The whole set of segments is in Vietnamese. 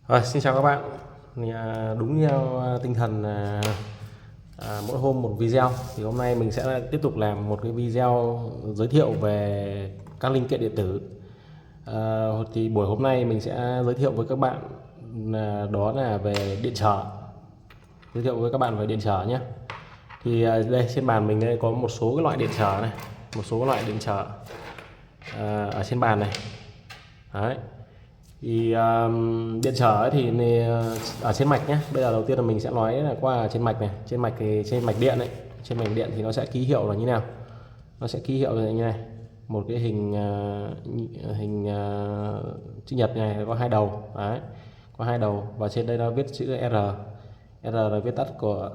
Xin chào các bạn. Đúng theo tinh thần mỗi hôm một video thì hôm nay mình sẽ tiếp tục làm một cái video giới thiệu về các linh kiện điện tử. Thì buổi hôm nay mình sẽ giới thiệu với các bạn đó là về điện trở. Giới thiệu với các bạn về điện trở nhé. Thì đây trên bàn mình đây có một số cái loại điện trở này, một số loại điện trở ở trên bàn này. Đấy. Thì điện trở ấy thì ở trên mạch nhé. Bây giờ đầu tiên là mình sẽ nói là qua trên mạch này. Trên mạch thì trên mạch điện ấy, trên mạch điện thì nó sẽ ký hiệu là như nào. Nó sẽ ký hiệu là như này, một cái hình chữ nhật này có hai đầu. Đấy, có hai đầu và trên đây nó viết chữ R. R là viết tắt của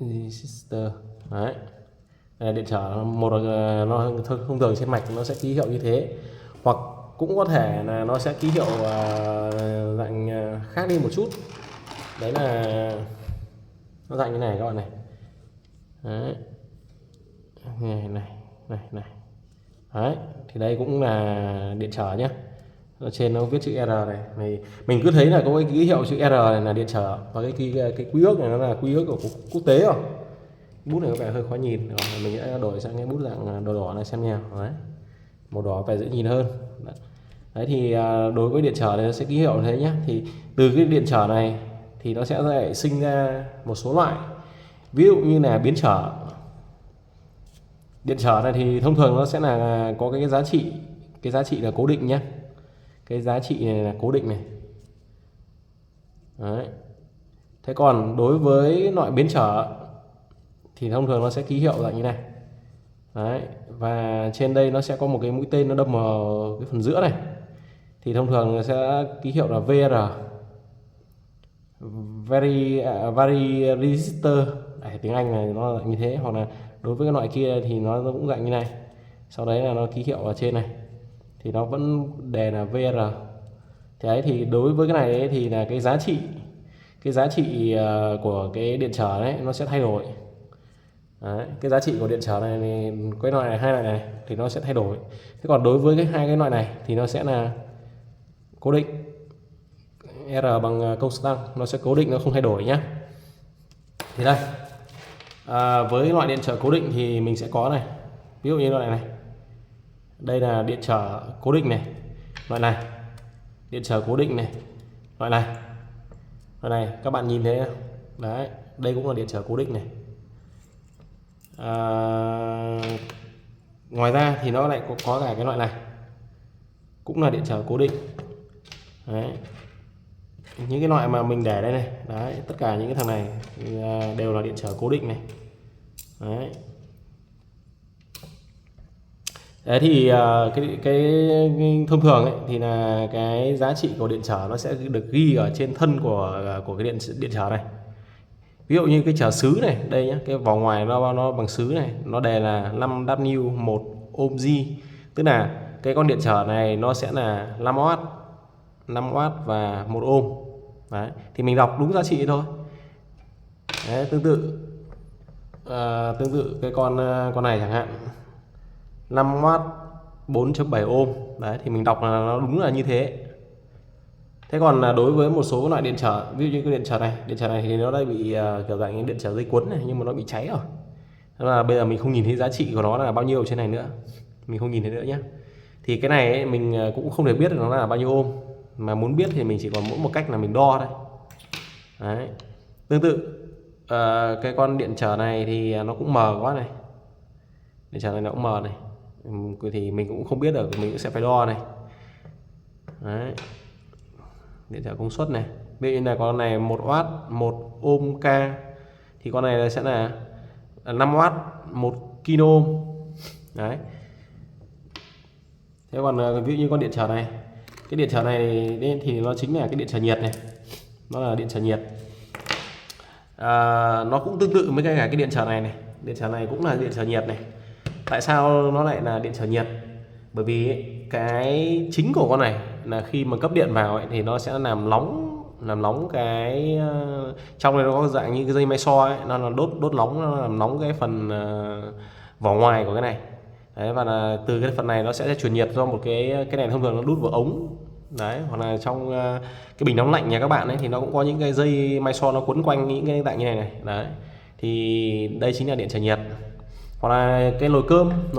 resistor. Đấy, đây là điện trở. Một là nó thông thường trên mạch nó sẽ ký hiệu như thế, hoặc cũng có thể là nó sẽ ký hiệu dạng khác đi một chút. Đấy là nó dạng như này các bạn này. Đấy, này. Đấy, thì đây cũng là điện trở nhé. Ở trên nó viết chữ R này, mình cứ thấy là có cái ký hiệu chữ R này là điện trở, và cái quy ước này nó là quy ước của quốc tế rồi. Bút này có vẻ hơi khó nhìn rồi, mình sẽ đổi sang cái bút dạng đỏ đỏ này xem nào. Đấy, màu đỏ vẻ dễ nhìn hơn. Đấy thì đối với điện trở này nó sẽ ký hiệu thế nhé. Thì từ cái điện trở này thì nó sẽ lại sinh ra một số loại, ví dụ như là biến trở. Điện trở này thì thông thường nó sẽ là có cái giá trị là cố định nhé. Cái giá trị này là cố định này. Đấy. Thế còn đối với loại biến trở thì thông thường nó sẽ ký hiệu dạng như này. Đấy, và trên đây nó sẽ có một cái mũi tên nó đâm vào cái phần giữa này, thì thông thường nó sẽ ký hiệu là VR, very resistor. Tiếng Anh này nó là như thế. Hoặc là đối với cái loại kia thì nó cũng dạng như này, sau đấy là nó ký hiệu ở trên này thì nó vẫn đề là VR. Thế thì đối với cái này ấy, thì là cái giá trị của cái điện trở đấy nó sẽ thay đổi. Đấy, cái giá trị của điện trở này thì cái loại này, hai loại này thì nó sẽ thay đổi. Thế còn đối với hai cái loại này thì nó sẽ là cố định. R bằng constant, nó sẽ cố định, nó không thay đổi nhé. Thì đây, với loại điện trở cố định thì mình sẽ có này, ví dụ như loại này, đây là điện trở cố định này, loại này điện trở cố định này, loại này các bạn nhìn thấy không? Đấy, đây cũng là điện trở cố định này. Ngoài ra thì nó lại có cả cái loại này, cũng là điện trở cố định. Đấy, những cái loại mà mình để đây này, đấy, tất cả những cái thằng này đều là điện trở cố định này. Đấy. Đấy thì cái thông thường ấy thì là cái giá trị của điện trở nó sẽ được ghi ở trên thân của cái điện trở này. Ví dụ như cái trở xứ này, đây nhé, cái vỏ ngoài nó bằng xứ này, nó đề là 5W 1 ohm G, tức là cái con điện trở này nó sẽ là 5W và 1 ohm. Đấy, thì mình đọc đúng giá trị thôi. Đấy, tương tự cái con này chẳng hạn, 5W 4.7 ohm. Đấy, thì mình đọc là nó đúng là như thế. Thế còn đối với một số loại điện trở, ví dụ như cái điện trở này thì nó đã bị kiểu dạng như điện trở dây cuốn này, nhưng mà nó bị cháy rồi. Thế là bây giờ mình không nhìn thấy giá trị của nó là bao nhiêu trên này nữa, mình không nhìn thấy nữa nhé. Thì cái này ấy, mình cũng không thể biết được nó là bao nhiêu ohm, mà muốn biết thì mình chỉ còn mỗi một cách là mình đo đây. Đấy, tương tự cái con điện trở này thì nó cũng mờ quá này, điện trở này nó cũng mờ này, thì mình cũng không biết được, mình cũng sẽ phải đo này. Đấy, điện trở công suất này, ví dụ như là con này 1W 1 ohm K thì con này sẽ là 5W 1 kilo. Đấy. Thế còn ví dụ như con điện trở này, cái điện trở này thì nó chính là cái điện trở nhiệt này, nó là điện trở nhiệt. Nó cũng tương tự với cả cái điện trở này, điện trở này cũng là điện trở nhiệt này. Tại sao nó lại là điện trở nhiệt? Bởi vì cái chính của con này là khi mà cấp điện vào ấy, thì nó sẽ làm nóng cái trong này nó có dạng như cái dây máy so ấy, nó là đốt nóng, nó làm nóng cái phần vỏ ngoài của cái này. Đấy, và là từ cái phần này nó sẽ truyền nhiệt do một cái này thông thường nó đút vào ống đấy, hoặc là trong cái bình nóng lạnh nhà các bạn ấy thì nó cũng có những cái dây Mysore nó quấn quanh những cái dạng như này đấy, thì đây chính là điện trở nhiệt. Hoặc là cái nồi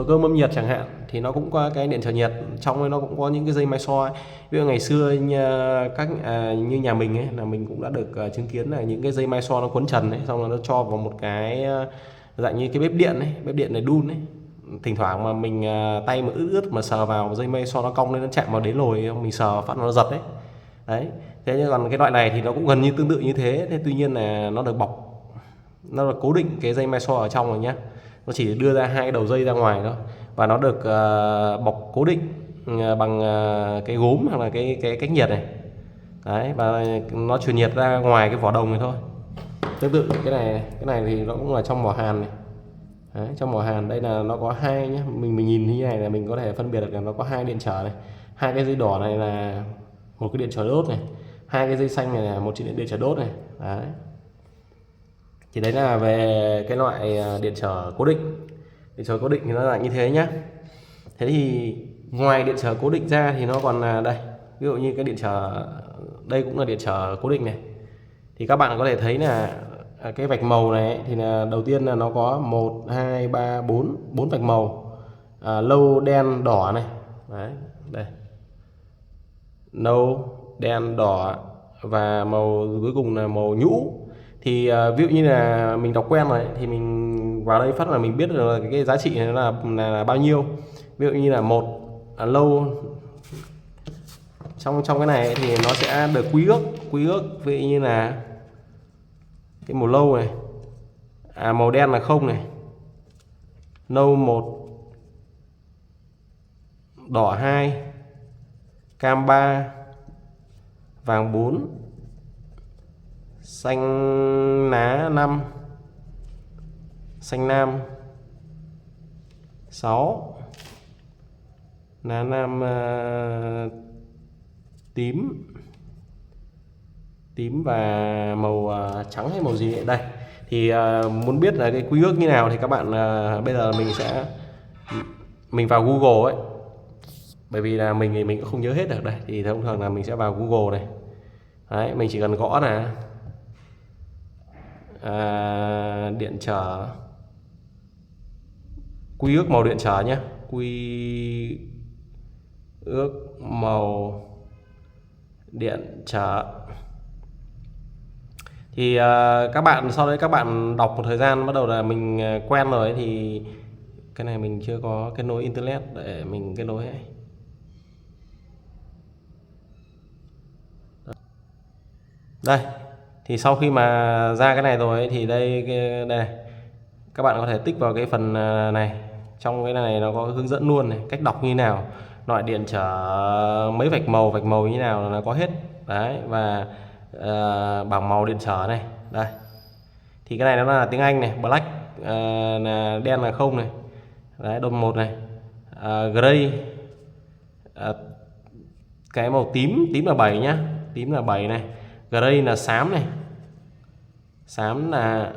cơm âm nhiệt chẳng hạn thì nó cũng có cái điện trở nhiệt, trong ấy nó cũng có những cái dây Mysore. Ví dụ ngày xưa như nhà mình ấy là mình cũng đã được chứng kiến là những cái dây Mysore nó quấn trần ấy, xong rồi nó cho vào một cái dạng như cái bếp điện này đun ấy, thỉnh thoảng mà mình tay mà ướt ướt mà sờ vào dây Mysore nó cong lên, nó chạm vào đế nồi, mình sờ phát nó giật đấy. Đấy, thế nhưng còn cái loại này thì nó cũng gần như tương tự như thế. Thế tuy nhiên là nó được bọc, nó được cố định cái dây Mysore ở trong rồi nhá, nó chỉ đưa ra hai cái đầu dây ra ngoài thôi, và nó được bọc cố định bằng cái gốm hoặc là cái cách nhiệt này đấy, và nó truyền nhiệt ra ngoài cái vỏ đồng này thôi. Tương tự cái này thì nó cũng là trong mỏ hàn này đấy, trong mỏ hàn đây là nó có hai nhé, mình nhìn như này là mình có thể phân biệt được là nó có hai điện trở này, hai cái dây đỏ này là một cái điện trở đốt này, hai cái dây xanh này là một chiếc điện trở đốt này đấy. Thì đấy là về cái loại điện trở cố định. Điện trở cố định thì nó là như thế nhá. Thế thì ngoài điện trở cố định ra thì nó còn là đây, ví dụ như cái điện trở đây cũng là điện trở cố định này, thì các bạn có thể thấy là cái vạch màu này thì là đầu tiên là nó có 1 2 3 4 vạch màu, nâu đen đỏ này đấy, đây nâu đen đỏ và màu cuối cùng là màu nhũ. Thì ví dụ như là mình đọc quen rồi thì mình vào đây phát là mình biết được là cái giá trị này là bao nhiêu. Ví dụ như là một lâu trong cái này thì nó sẽ được quy ước ví dụ như là cái màu lâu này, màu đen là 0 này, nâu 1, đỏ 2, cam 3, vàng 4, xanh lá 5, xanh lam 6, lá lam tím và màu trắng hay màu gì đây. Thì muốn biết là cái quy ước như nào thì các bạn bây giờ mình vào Google ấy, bởi vì là mình cũng không nhớ hết được đây, thì thông thường là mình sẽ vào Google này đấy, mình chỉ cần gõ là điện trở quy ước màu điện trở nhé, quy ước màu điện trở. Thì các bạn sau đấy các bạn đọc một thời gian bắt đầu là mình quen rồi ấy, thì cái này mình chưa có kết nối internet để mình kết nối ấy. Đây thì sau khi mà ra cái này rồi ấy, thì đây các bạn có thể tích vào cái phần này, trong cái này nó có hướng dẫn luôn này, cách đọc như nào, loại điện trở mấy vạch màu như nào là nó có hết đấy, và bảng màu điện trở này đây. Thì cái này nó là tiếng Anh này, black là đen là 0 này đấy, đồng 1 này, gray cái màu tím là 7 nhá, tím là 7 này, gray là xám này, xám là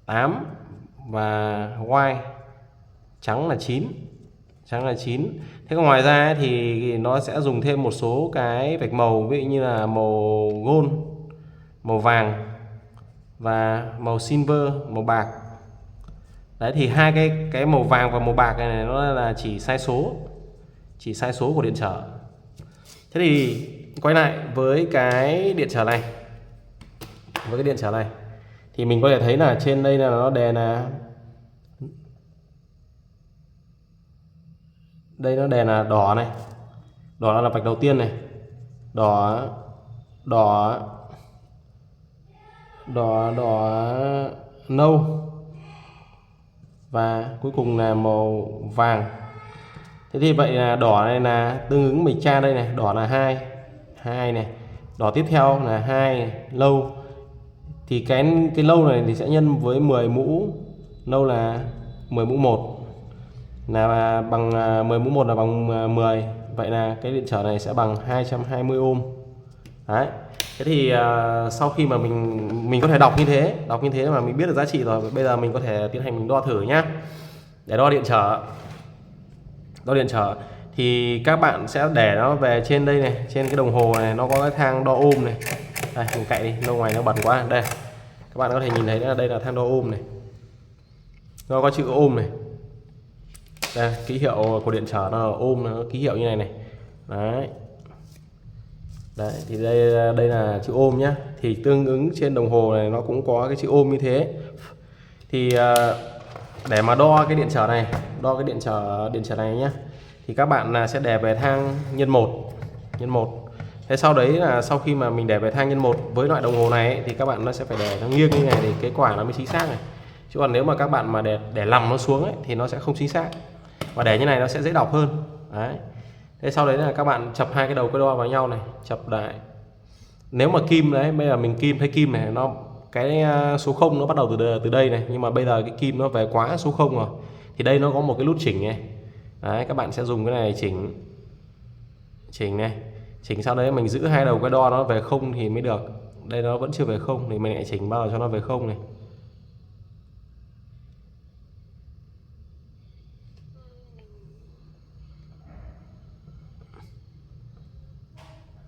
8 và white trắng là 9. Thế còn ngoài ra thì nó sẽ dùng thêm một số cái vạch màu, ví dụ như là màu gold, màu vàng và màu silver, màu bạc. Đấy thì hai cái màu vàng và màu bạc này nó là chỉ sai số của điện trở. Thế thì quay lại với cái điện trở này, thì mình có thể thấy là trên đây là nó đèn đây nó đèn là đỏ này, đỏ là vạch đầu tiên này, đỏ nâu và cuối cùng là màu vàng. Thế thì vậy là đỏ này là tương ứng mình tra đây này, đỏ là 2 này, đỏ tiếp theo là 2 này, lâu thì cái lâu này thì sẽ nhân với 10 mũ, lâu là 10 mũ 1 là bằng 10 mũ 1 là bằng 10, vậy là cái điện trở này sẽ bằng 220 ohm. Đấy. Thế thì sau khi mà mình có thể đọc như thế mà mình biết được giá trị rồi, bây giờ mình có thể tiến hành mình đo thử nhá. Để đo điện trở thì các bạn sẽ để nó về trên đây này, trên cái đồng hồ này nó có cái thang đo ohm này. Đây, mình cạy đi, lâu ngoài nó bẩn quá. Đây, các bạn có thể nhìn thấy là đây là thang đo ohm này, nó có chữ ohm này. Đây, ký hiệu của điện trở nó là ohm, nó ký hiệu như này này. Đấy. Đấy, thì đây là chữ ohm nhá. Thì tương ứng trên đồng hồ này nó cũng có cái chữ ohm như thế. Thì để mà đo cái điện trở này, đo cái điện trở này nhá, thì các bạn sẽ để về thang nhân 1. Thế sau đấy là sau khi mà mình để về thang nhân 1 với loại đồng hồ này ấy, thì các bạn nó sẽ phải để nó nghiêng như này thì cái quả nó mới chính xác này. Chứ còn nếu mà các bạn mà để lằm nó xuống ấy, thì nó sẽ không chính xác. Và để như này nó sẽ dễ đọc hơn. Đấy. Thế sau đấy là các bạn chập hai cái đầu cái đo vào nhau này, chập lại. Nếu mà kim đấy, bây giờ mình thấy kim này nó cái số 0 nó bắt đầu từ đây này, nhưng mà bây giờ cái kim nó về quá số 0 rồi. Thì đây nó có một cái nút chỉnh này. Đấy, các bạn sẽ dùng cái này chỉnh này. Chỉnh sau đấy mình giữ hai đầu cái đo nó về 0 thì mới được. Đây nó vẫn chưa về 0 thì mình lại chỉnh bao giờ cho nó về 0 này.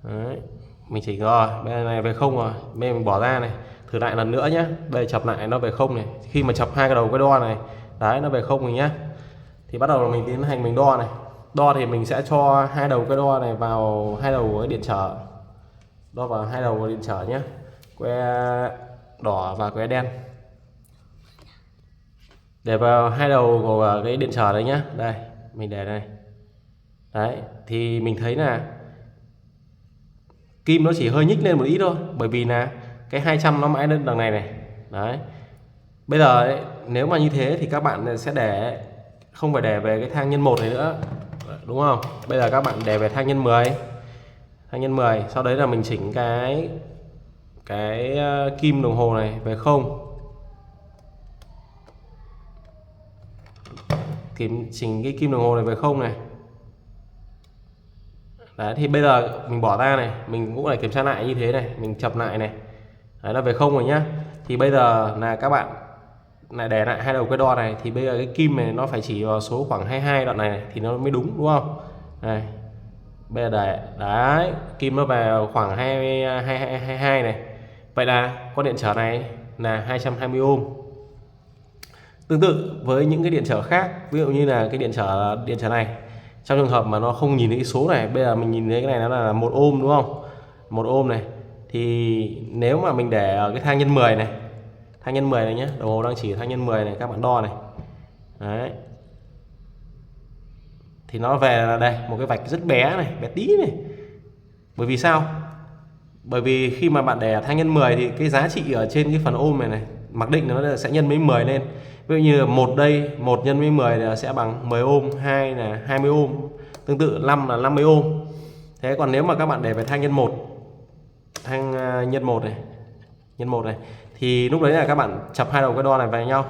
Đấy, mình chỉnh rồi, bên này về 0 rồi, bên mình bỏ ra này, thử lại lần nữa nhé. Đây chập lại nó về 0 này. Khi mà chập hai cái đầu cái đo này, đấy nó về 0 rồi nhá. Thì bắt đầu là mình tiến hành mình đo này. Đo thì mình sẽ cho hai đầu cái đo này vào hai đầu cái điện trở. Đo vào hai đầu cái điện trở nhé. Que đỏ và que đen. Để vào hai đầu của cái điện trở đấy nhá. Đây, mình để đây. Đấy, thì mình thấy là kim nó chỉ hơi nhích lên một ít thôi, bởi vì là cái 200 nó mãi lên đằng này này. Đấy. Bây giờ ấy, nếu mà như thế thì các bạn sẽ để không phải để về cái thang nhân 1 này nữa, đúng không? Bây giờ các bạn để về thang nhân 10. Thang nhân 10, sau đấy là mình chỉnh cái kim đồng hồ này về 0. Chỉnh cái kim đồng hồ này về 0 này. Đấy, thì bây giờ mình bỏ ra này, mình cũng lại kiểm tra lại như thế này, mình chập lại này. Đấy, nó về 0 rồi nhá. Thì bây giờ là các bạn lại để lại hai đầu cái đo này, thì bây giờ cái kim này nó phải chỉ vào số khoảng 22 đoạn này thì nó mới đúng, đúng không? Đây. Bây giờ để đấy, kim nó về khoảng 22 này. Vậy là con điện trở này là 220 ohm. Tương tự với những cái điện trở khác, ví dụ như là cái điện trở này, trong trường hợp mà nó không nhìn thấy cái số này, bây giờ mình nhìn thấy cái này nó là 1 ohm đúng không? 1 ohm này. Thì nếu mà mình để ở cái thang nhân 10 này, thang nhân 10 này nhé, đồng hồ đang chỉ thang nhân 10 này, các bạn đo này. Đấy. Thì nó về là đây, một cái vạch rất bé này, bé tí này. Bởi vì sao? Bởi vì khi mà bạn để thang nhân 10 thì cái giá trị ở trên cái phần ohm này này, mặc định là nó sẽ nhân với 10 lên. Ví dụ như là 1 đây, 1 nhân với 10 là sẽ bằng 10 ohm, 2 là 20 ohm, tương tự 5 là 50 ohm. Thế còn nếu mà các bạn để về thang nhân 1, thang nhân 1 này, thì lúc đấy là các bạn chập hai đầu cái đo này vào nhau.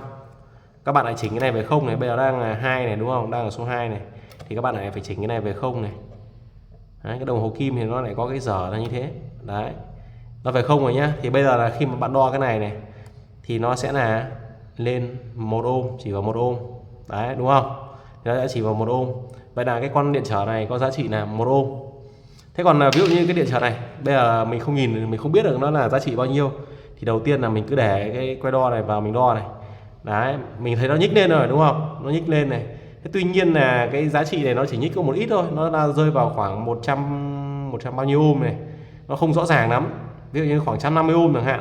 Các bạn lại chỉnh cái này về 0 này, bây giờ đang là 2 này đúng không? Đang ở số 2 này. Thì các bạn lại phải chỉnh cái này về 0 này. Đấy, cái đồng hồ kim thì nó lại có cái dở là như thế. Đấy. Nó về 0 rồi nhá. Thì bây giờ là khi mà bạn đo cái này thì nó sẽ là lên 1 ohm, chỉ vào 1 ohm. Đấy, đúng không? Thì nó sẽ chỉ vào 1 ohm. Vậy là cái con điện trở này có giá trị là 1 ohm. Thế còn ví dụ như cái điện trở này, bây giờ mình không nhìn, mình không biết được nó là giá trị bao nhiêu, thì đầu tiên là mình cứ để cái que đo này vào mình đo này. Đấy, mình thấy nó nhích lên rồi đúng không? Nó nhích lên này. Thế tuy nhiên là cái giá trị này nó chỉ nhích có một ít thôi, nó đang rơi vào khoảng 100 bao nhiêu ohm này. Nó không rõ ràng lắm. Ví dụ như khoảng 150 ohm chẳng hạn.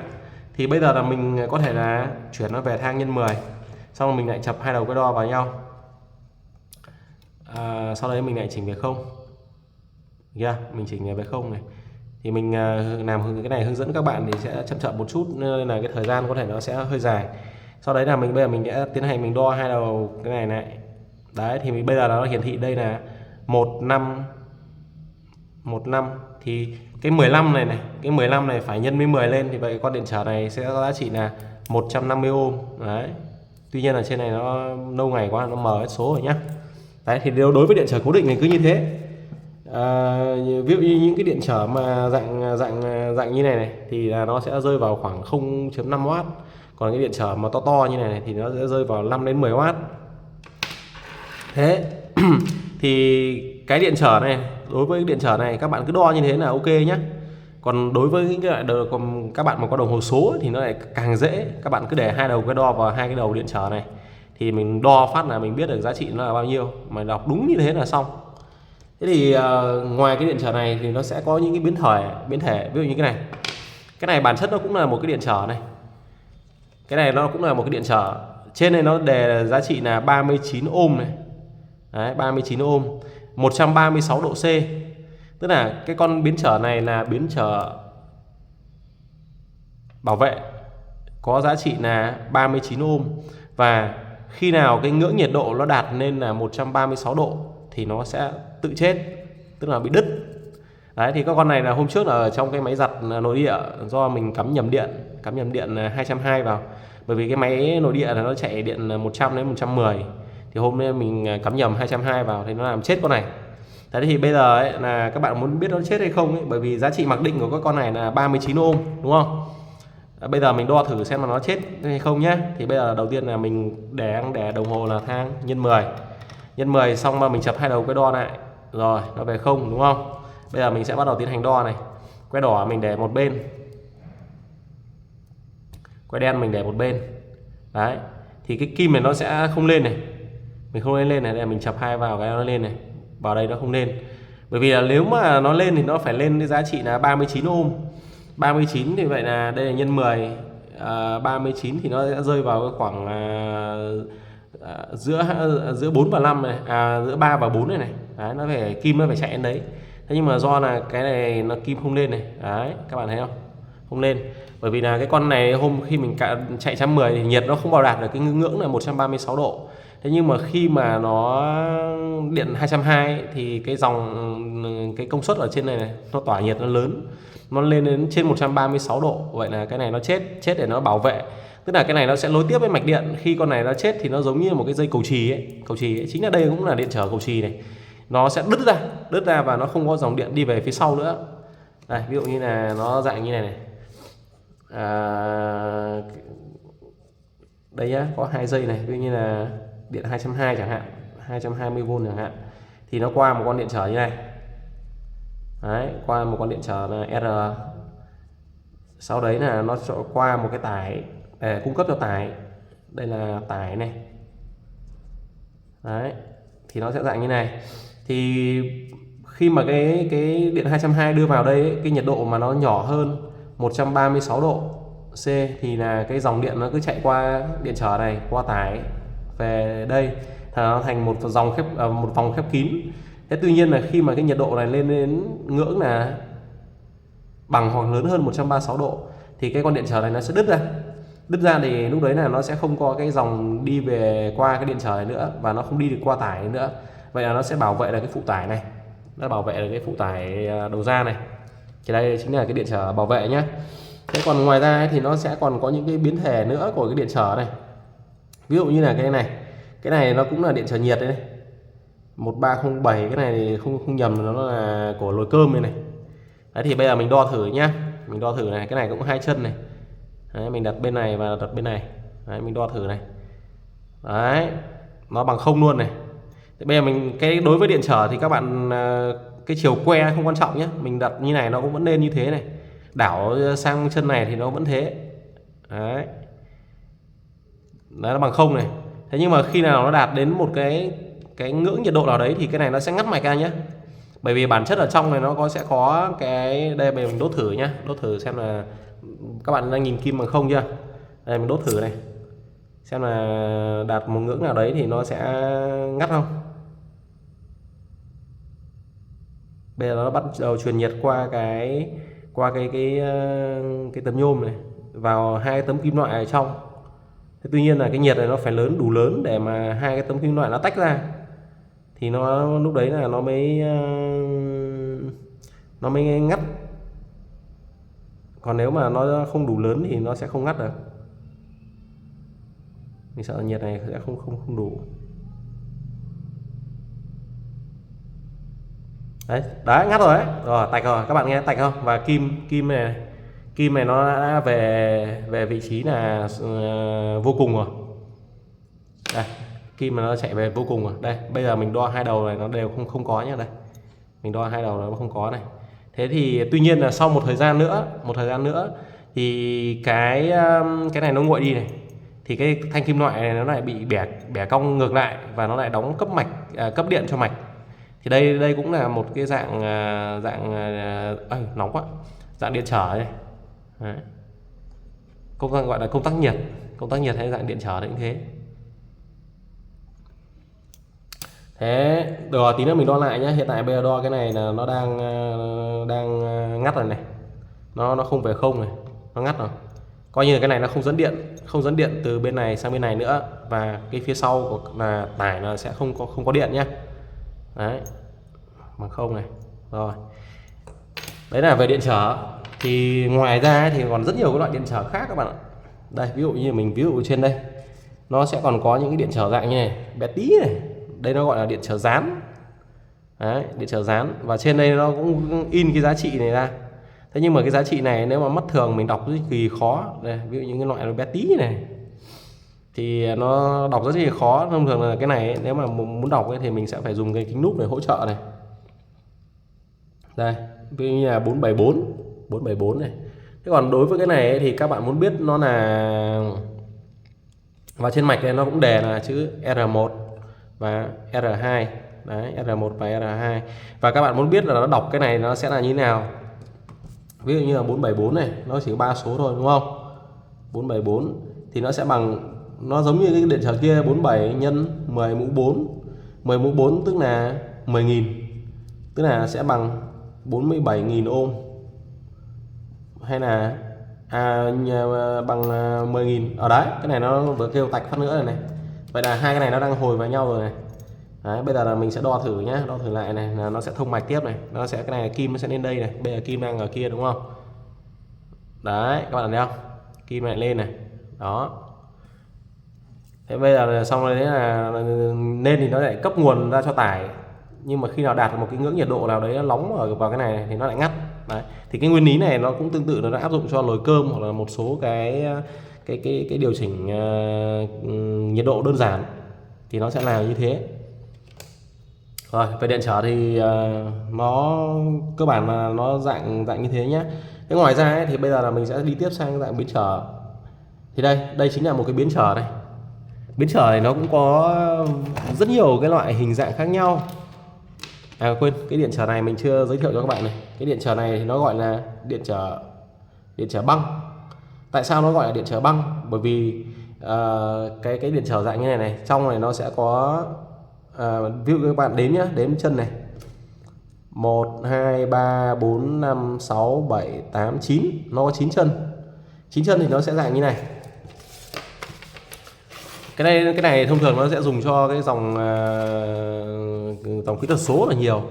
Thì bây giờ là mình có thể là chuyển nó về thang nhân 10. Xong rồi mình lại chập hai đầu cái đo vào nhau. Sau đấy mình lại chỉnh về 0. Yeah, mình chỉnh về 0 này. Thì mình làm cái này hướng dẫn các bạn thì sẽ chậm một chút, nên là cái thời gian có thể nó sẽ hơi dài. Sau đấy là bây giờ mình sẽ tiến hành mình đo hai đầu cái này. Đấy, thì bây giờ nó hiển thị đây là 15. Thì cái 15 này cái 15 này phải nhân với 10 lên, thì vậy con điện trở này sẽ có giá trị là 150 ohm. Đấy. Tuy nhiên là trên này nó lâu ngày quá, nó mờ hết số rồi nhá. Đấy, thì đối với điện trở cố định này cứ như thế. Ví dụ như những cái điện trở mà dạng như này thì là nó sẽ rơi vào khoảng 0,5W. Còn cái điện trở mà to như này thì nó sẽ rơi vào 5 đến 10W. Thế thì cái điện trở này, đối với điện trở này các bạn cứ đo như thế là ok nhé. Còn đối với cái loại còn các bạn mà có đồng hồ số thì nó lại càng dễ. Các bạn cứ để hai đầu cái đo vào hai cái đầu điện trở này, thì mình đo phát là mình biết được giá trị nó là bao nhiêu, mà đọc đúng như thế là xong. Thế thì ngoài cái điện trở này thì nó sẽ có những cái biến thể ví dụ như cái này bản chất nó cũng là một cái điện trở này, cái này nó cũng là một cái điện trở. Trên này nó đề giá trị là 39 ohm này. Đấy, 39 ohm, 136 độ C. Tức là cái con biến trở này là biến trở bảo vệ, có giá trị là 39 ohm. Và khi nào cái ngưỡng nhiệt độ nó đạt lên là 136 độ thì nó sẽ tự chết, tức là bị đứt. Đấy, thì các con này là hôm trước là ở trong cái máy giặt nội địa, do mình cắm nhầm điện 220 vào. Bởi vì cái máy nội địa là nó chạy điện 100 đến 110, thì hôm nay mình cắm nhầm 220 vào thì nó làm chết con này. Thế thì bây giờ ấy, là các bạn muốn biết nó chết hay không ấy, bởi vì giá trị mặc định của các con này là 39 ohm đúng không? Bây giờ mình đo thử xem là nó chết hay không nhé. Thì bây giờ đầu tiên là mình để đồng hồ là thang nhân 10 xong mà mình chập hai đầu cái đo lại, rồi nó về không đúng không? Bây giờ mình sẽ bắt đầu tiến hành đo này. Que đỏ mình để một bên, que đen mình để một bên. Đấy, thì cái kim này nó sẽ không lên này, mình không lên này, đây mình chập hai vào cái nó lên này, vào đây nó không lên. Bởi vì là nếu mà nó lên thì nó phải lên cái giá trị là 39 ohm. 39 thì vậy là đây là nhân 10, 39 thì nó sẽ rơi vào cái khoảng giữa 4 và 5 này, giữa 3 và 4 này. Đấy, nó phải kim nó phải chạy đến đấy. Thế nhưng mà do là cái này nó kim không lên này. Đấy, các bạn thấy không? Không lên. Bởi vì là cái con này hôm khi mình chạy 110 thì nhiệt nó không vào đạt được cái ngưỡng là 136 độ. Thế nhưng mà khi mà nó điện 220 thì cái công suất ở trên này, nó tỏa nhiệt nó lớn, nó lên đến trên 136 độ. Vậy là cái này nó chết để nó bảo vệ. Tức là cái này nó sẽ nối tiếp với mạch điện. Khi con này nó chết thì nó giống như một cái dây cầu chì ấy. Cầu chì ấy. Chính là đây cũng là điện trở cầu chì này. Nó sẽ đứt ra và nó không có dòng điện đi về phía sau nữa. Đây, ví dụ như là nó dạng như này. Đây nhá, có 2 dây này, ví dụ như là điện 220 chẳng hạn, 220V chẳng hạn, thì nó qua một con điện trở như này. Đấy, qua một con điện trở là R. Sau đấy là nó qua một cái tải để cung cấp cho tải. Đây là tải này. Đấy, thì nó sẽ dạng như này. Thì khi mà cái điện 220 đưa vào đây ấy, cái nhiệt độ mà nó nhỏ hơn 136 độ C thì là cái dòng điện nó cứ chạy qua điện trở này, qua tải về đây, thì nó thành một vòng khép kín. Thế tuy nhiên là khi mà cái nhiệt độ này lên đến ngưỡng là bằng hoặc lớn hơn 136 độ thì cái con điện trở này nó sẽ đứt ra thì lúc đấy là nó sẽ không có cái dòng đi về qua cái điện trở này nữa, và nó không đi được qua tải nữa. Vậy là nó sẽ bảo vệ được cái phụ tải này, nó bảo vệ được cái phụ tải đầu ra này. Thì đây chính là cái điện trở bảo vệ nhé. Thế còn ngoài ra thì nó sẽ còn có những cái biến thể nữa của cái điện trở này. Ví dụ như là cái này nó cũng là điện trở nhiệt đấy, 1307. Cái này thì không nhầm, nó là của nồi cơm này. Đấy, thì bây giờ mình đo thử nhá. Mình đo thử này, cái này cũng hai chân này. Đấy, mình đặt bên này và đặt bên này. Đấy, mình đo thử này. Đấy, nó bằng không luôn này. Thì bây giờ đối với điện trở thì các bạn cái chiều que không quan trọng nhé, mình đặt như này nó cũng vẫn lên như thế này, đảo sang chân này thì nó vẫn thế. Đấy, nó bằng không này. Thế nhưng mà khi nào nó đạt đến một cái ngưỡng nhiệt độ nào đấy thì cái này nó sẽ ngắt mạch ra nhé. Bởi vì bản chất ở trong này nó sẽ có cái đây, mình đốt thử nhá, đốt thử xem là các bạn đang nhìn kim bằng không chưa. Đây mình đốt thử này, xem là đạt một ngưỡng nào đấy thì nó sẽ ngắt không. Bây giờ nó bắt đầu truyền nhiệt qua cái tấm nhôm này vào hai tấm kim loại ở trong. Thế tuy nhiên là cái nhiệt này nó phải đủ lớn để mà hai cái tấm kim loại nó tách ra, thì nó lúc đấy là nó mới ngắt. Còn nếu mà nó không đủ lớn thì nó sẽ không ngắt được. Mình sợ nhiệt này sẽ không đủ. Đấy, ngắt rồi đấy. Rồi, tạch rồi, các bạn nghe tạch không? Và kim này nó đã về vị trí là vô cùng rồi. Đây, kim mà nó chạy về vô cùng rồi. Đây, bây giờ mình đo hai đầu này nó đều không có nhá. Đây, mình đo hai đầu nó không có này. Thế thì tuy nhiên là sau một thời gian nữa thì cái này nó nguội đi này, thì cái thanh kim loại này nó lại bị bẻ cong ngược lại và nó lại đóng cấp điện cho mạch. Thì đây cũng là một cái dạng nóng quá, dạng điện trở này. Đấy. Gọi là công tắc nhiệt hay dạng điện trở đấy cũng thế. Thế rồi tí nữa mình đo lại nhé. Hiện tại bây giờ đo cái này là nó đang ngắt rồi này, nó không về không này, nó ngắt rồi, coi như là cái này nó không dẫn điện từ bên này sang bên này nữa, và cái phía sau của là tải là sẽ không có điện nhé. Đấy, bằng không này. Rồi đấy là về điện trở. Thì ngoài ra thì còn rất nhiều cái loại điện trở khác các bạn ạ. Đây ví dụ như ví dụ trên đây nó sẽ còn có những cái điện trở dạng như này, bé tí này, đây nó gọi là điện trở dán. Đấy, điện trở dán, và trên đây nó cũng in cái giá trị này ra. Thế nhưng mà cái giá trị này nếu mà mắt thường mình đọc rất kỳ khó. Đây, ví dụ những cái loại nó bé tí này thì nó đọc rất là khó. Thông thường là cái này nếu mà muốn đọc ấy, thì mình sẽ phải dùng cái kính lúp để hỗ trợ này. Đây, ví dụ như là 474 này. Thế còn đối với cái này ấy, thì các bạn muốn biết nó là, và trên mạch này nó cũng đề là chữ R1 và R2. Đấy, R1 và R2. Và các bạn muốn biết là nó đọc cái này nó sẽ là như thế nào. Ví dụ như là 474 này, nó chỉ có 3 số thôi đúng không? 474 thì nó sẽ bằng, nó giống như cái điện trở kia, 47 nhân 10 mũ 4. 10 mũ 4 tức là 10.000, tức là sẽ bằng 47.000 ohm, hay là bằng 10.000. Ở đấy, cái này nó vừa kêu tạch phát nữa này. Vậy là hai cái này nó đang hồi vào nhau rồi này. Đấy, bây giờ là mình sẽ đo thử nhé, đo thử lại này, là nó sẽ thông mạch tiếp này, nó sẽ, cái này là kim nó sẽ lên đây này, bây giờ kim đang ở kia đúng không? Đấy, các bạn thấy không? Kim lại lên này, đó. Thế bây giờ là xong rồi, đấy là nên thì nó lại cấp nguồn ra cho tải, nhưng mà khi nào đạt một cái ngưỡng nhiệt độ nào đấy nó nóng vào cái này thì nó lại ngắt. Đấy, thì cái nguyên lý này nó cũng tương tự, nó đã áp dụng cho nồi cơm hoặc là một số cái điều chỉnh nhiệt độ đơn giản thì nó sẽ làm như thế. Rồi về điện trở thì nó cơ bản là nó dạng như thế nhé. Thế ngoài ra ấy, thì bây giờ là mình sẽ đi tiếp sang dạng biến trở. Thì đây chính là một cái biến trở này. Biến trở này nó cũng có rất nhiều cái loại hình dạng khác nhau. À quên, cái điện trở này mình chưa giới thiệu cho các bạn này. Cái điện trở này thì nó gọi là điện trở băng. Tại sao nó gọi là điện trở băng? Bởi vì cái điện trở dạng như này này, trong này nó sẽ có ví dụ các bạn đếm nhá, đếm chân này, 1 2 3 4 5 6 7 8 9, nó có 9 chân. 9 chân thì nó sẽ dạng như này. Cái này thông thường nó sẽ dùng cho cái dòng kỹ thuật số là nhiều.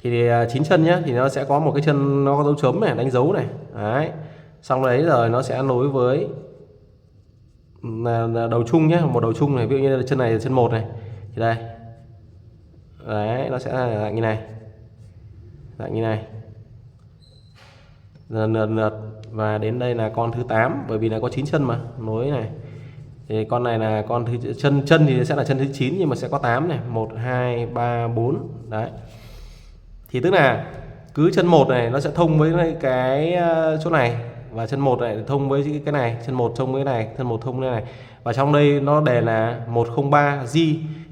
Thì 9 chân nhá, thì nó sẽ có một cái chân nó có dấu chấm này, đánh dấu này. Đấy. Xong đấy rồi nó sẽ nối với đầu chung nhé, một đầu chung này, ví dụ như là chân này là chân 1 này. Thì đây. Đấy, nó sẽ là dạng như này. Dạng như này. Lượt và đến đây là con thứ 8, bởi vì là có 9 chân mà, nối này. Thì con này là con thứ chân thì sẽ là chân thứ 9, nhưng mà sẽ có 8 này, 1 2 3 4. Đấy. Thì tức là cứ chân 1 này nó sẽ thông với cái chỗ này, và chân 1 này thông với cái này, chân 1 thông với cái này, chân 1 thông với cái này. Và trong đây nó đề là 103 G,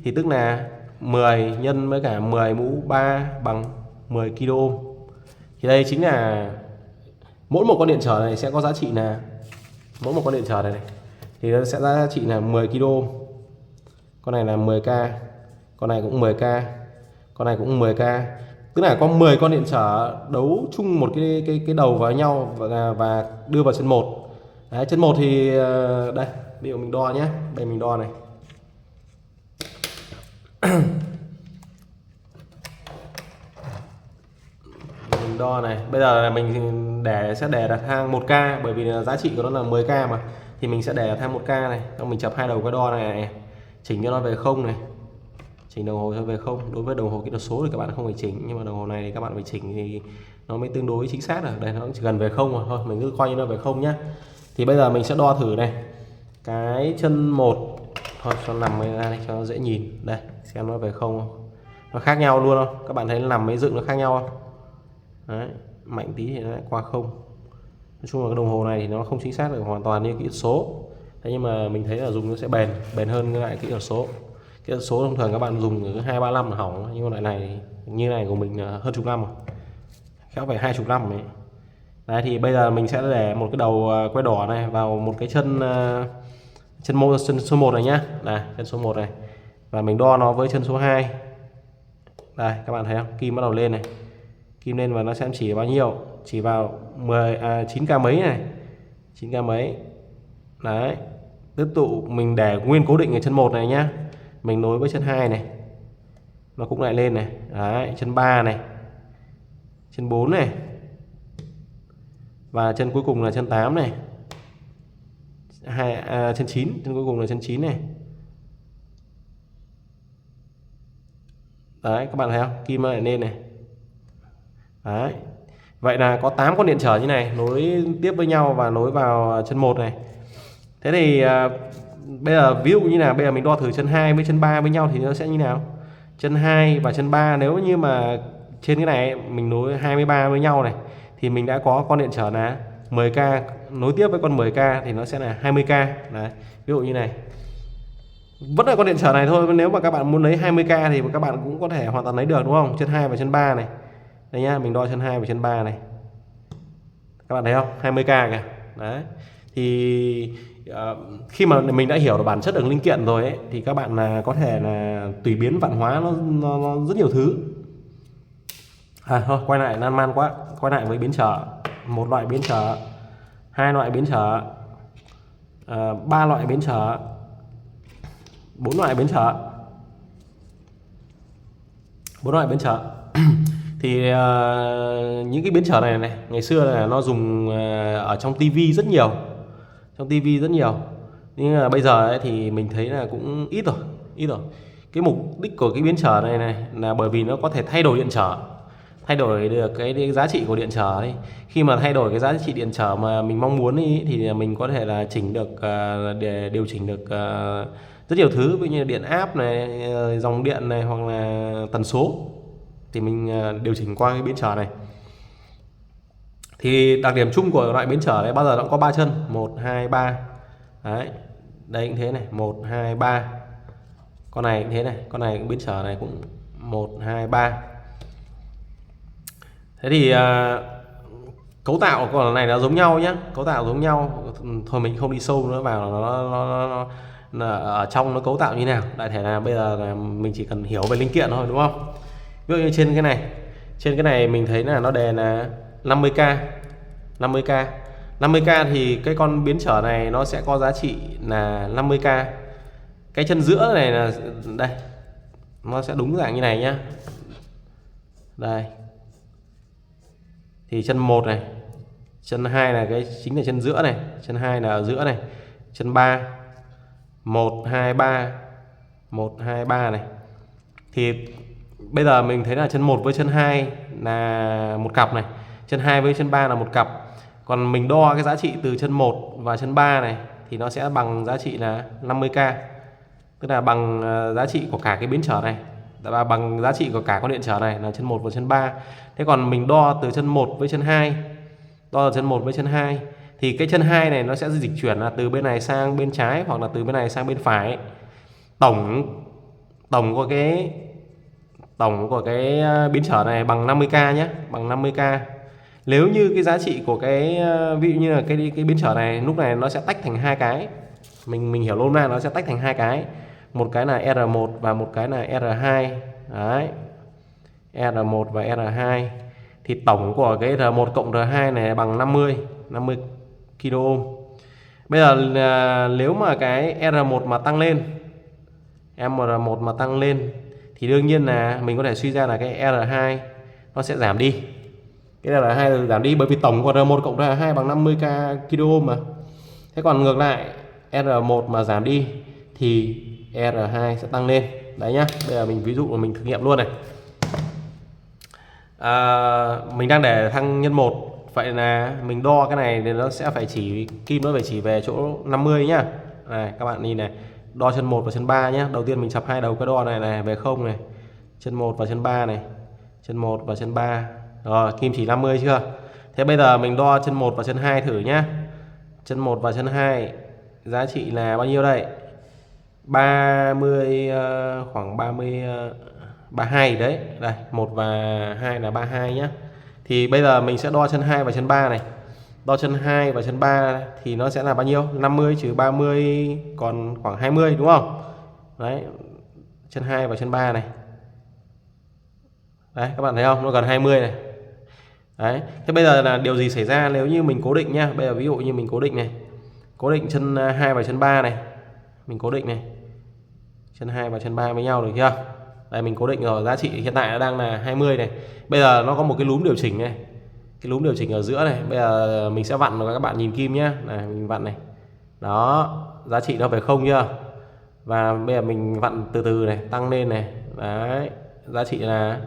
thì tức là 10 nhân với cả 10 mũ 3 bằng 10 kΩ. Thì đây chính là mỗi một con điện trở này sẽ có giá trị là, mỗi một con điện trở này thì nó sẽ giá trị là 10 kΩ. Con này là 10k, con này cũng 10k, con này cũng 10k. Tức là có 10 con điện trở đấu chung một cái đầu vào nhau và đưa vào chân 1. Đấy, chân 1 thì đây, ví dụ mình đo nhé. Đây mình đo này. Mình đo này. Bây giờ mình sẽ để đặt thang 1k, bởi vì là giá trị của nó là 10k mà. Thì mình sẽ để thang 1k này, xong mình chập hai đầu cái đo này, chỉnh cho nó về không này. Chỉnh đồng hồ cho về không. Đối với đồng hồ kỹ thuật số thì các bạn không phải chỉnh, nhưng mà đồng hồ này thì các bạn phải chỉnh thì nó mới tương đối chính xác được. Đây nó chỉ gần về không mà thôi, mình cứ coi như nó về không nhá. Thì bây giờ mình sẽ đo thử này. Cái chân 1 thôi cho nằm ra đây cho nó dễ nhìn. Đây, xem nó về không. nó khác nhau luôn không? Các bạn thấy nằm với dựng nó khác nhau không? Đấy, mạnh tí thì nó lại qua không. Nói chung là cái đồng hồ này thì nó không chính xác được hoàn toàn như kỹ thuật số. Thế nhưng mà mình thấy là dùng nó sẽ bền hơn cái lại kỹ thuật số. Kỹ thuật số thông thường các bạn dùng ở 2-3 năm là hỏng, nhưng mà loại này như này của mình là hơn chục năm rồi, khéo phải 20 năm ấy. Đấy thì bây giờ mình sẽ để một cái đầu quay đỏ này vào một cái chân chân số 1 này nhá. Này, chân số 1 này. Và mình đo nó với chân số 2. Đây, các bạn thấy không? Kim bắt đầu lên này. Kim lên và nó sẽ chỉ bao nhiêu? Chỉ vào 9k mấy này. 9k mấy. Đấy. Tiếp tục mình để nguyên cố định ở chân 1 này nhá. Mình nối với chân 2 này. Nó cũng lại lên này. Đấy, chân 3 này. Chân 4 này. Và chân cuối cùng là chân 8 này. Chân 9, chân cuối cùng là chân 9 này. Đấy, các bạn thấy không? Kim nó lại lên này. Đấy. Vậy là có 8 con điện trở như này nối tiếp với nhau và nối vào chân 1 này. Thế thì bây giờ ví dụ như là bây giờ mình đo thử chân 2 với chân 3 với nhau thì nó sẽ như nào? Chân 2 và chân 3 nếu như mà trên cái này mình nối 23 với nhau này thì mình đã có con điện trở là 10k nối tiếp với con 10k thì nó sẽ là 20k. Đấy, ví dụ như này. Vẫn là con điện trở này thôi, nếu mà các bạn muốn lấy 20k thì các bạn cũng có thể hoàn toàn lấy được đúng không? Chân 2 và chân 3 này. Đây nhá, mình đo chân 2 và chân 3 này. Các bạn thấy không? 20k kìa. Đấy. Thì khi mà mình đã hiểu được bản chất đường linh kiện rồi ấy, thì các bạn có thể là tùy biến vạn hóa nó rất nhiều thứ. Thôi quay lại lan man quá. Quay lại với biến trở. Một loại biến trở, hai loại biến trở, 3 loại biến trở, 4 loại biến trở. 4 loại biến trở. Thì những cái biến trở này ngày xưa là nó dùng ở trong tivi rất nhiều. Trong tivi rất nhiều. Nhưng mà bây giờ ấy, thì mình thấy là cũng ít rồi. Cái mục đích của cái biến trở này là bởi vì nó có thể thay đổi điện trở. Thay đổi được cái giá trị của điện trở ấy. Khi mà thay đổi cái giá trị điện trở mà mình mong muốn ấy, thì mình có thể là chỉnh được để điều chỉnh được rất nhiều thứ, ví dụ như là điện áp này, dòng điện này, hoặc là tần số thì mình điều chỉnh qua cái biến trở này. Thì đặc điểm chung của loại biến trở này bao giờ nó cũng có 3 chân, 1 2 3. Đấy. Đây cũng thế này, 1 2 3. Con này cũng thế này, con này cũng biến trở này cũng 1 2 3. Thế thì cấu tạo của con này nó giống nhau nhé, cấu tạo giống nhau. Thôi mình không đi sâu nữa vào nó ở trong nó cấu tạo như nào. Đại thể là bây giờ là mình chỉ cần hiểu về linh kiện thôi đúng không? Ví dụ như trên cái này mình thấy là nó đề là 50k 50k thì cái con biến trở này nó sẽ có giá trị là 50k. Cái chân giữa này là đây, nó sẽ đúng dạng như này nhá. Đây thì chân 1 này, chân 2 là cái chính là chân giữa này, chân 2 là ở giữa này, chân 3 1 2 3 1 2 3 này. Thì bây giờ mình thấy là chân 1 với chân 2 là một cặp này, chân 2 với chân 3 là một cặp. Còn mình đo cái giá trị từ chân 1 và chân 3 này thì nó sẽ bằng giá trị là 50k. Tức là bằng giá trị của cả cái biến trở này, và bằng giá trị của cả con điện trở này là chân 1 và chân 3. Thế còn mình đo từ chân 1 với chân 2, đo từ chân 1 với chân 2 thì cái chân 2 này nó sẽ dịch chuyển là từ bên này sang bên trái hoặc là từ bên này sang bên phải. Tổng của cái biến trở này bằng 50k nhé, bằng 50k. Nếu như cái giá trị của cái ví dụ như là cái biến trở này lúc này nó sẽ tách thành hai cái. Mình hiểu luôn là nó sẽ tách thành hai cái. Một cái là R1 và một cái là R2. Đấy. R1 và R2 thì tổng của cái R1 cộng R2 này bằng 50 kΩ. Bây giờ nếu mà cái R1 mà tăng lên, M1 mà tăng lên thì đương nhiên là mình có thể suy ra là cái R2 nó sẽ giảm đi. Cái R2 giảm đi bởi vì tổng của R1 cộng R2 bằng 50k kΩ mà. Thế còn ngược lại R1 mà giảm đi thì R2 sẽ tăng lên. Đấy nhá. Bây giờ mình ví dụ là mình thử nghiệm luôn này. Mình đang để thăng nhân 1. Vậy là mình đo cái này thì nó sẽ phải chỉ kim nó phải chỉ về chỗ 50 nhá. Này các bạn nhìn này, đo chân 1 và chân 3 nhá. Đầu tiên mình chập hai đầu cái đo này về 0 này. chân 1 và chân 3 này, chân 1 và chân 3. Rồi, kim chỉ 50 chưa? Thế bây giờ mình đo chân 1 và chân 2 thử nhá. Chân 1 và chân 2 giá trị là bao nhiêu đây? 30 khoảng 30 32 đấy. Đây, 1 và 2 là 32 nhá. Thì bây giờ mình sẽ đo chân 2 và chân 3 này. Đo chân 2 và chân 3 thì nó sẽ là bao nhiêu? 50 trừ 30 còn khoảng 20 đúng không? Đấy. Chân 2 và chân 3 này. Đấy, các bạn thấy không? Nó gần 20 này. Đấy. Thế bây giờ là điều gì xảy ra nếu như mình cố định nhá. Bây giờ ví dụ như mình cố định này. Cố định chân 2 và chân 3 này. Mình cố định này. Chân 2 và chân 3 với nhau được chưa? Đây mình cố định rồi, giá trị hiện tại nó đang là 20 này. Bây giờ nó có một cái núm điều chỉnh này. Cái núm điều chỉnh ở giữa này. Bây giờ mình sẽ vặn và các bạn nhìn kim nhé. Này mình vặn này. Đó, giá trị nó về không chưa? Và bây giờ mình vặn từ từ này, tăng lên này. Đấy, giá trị là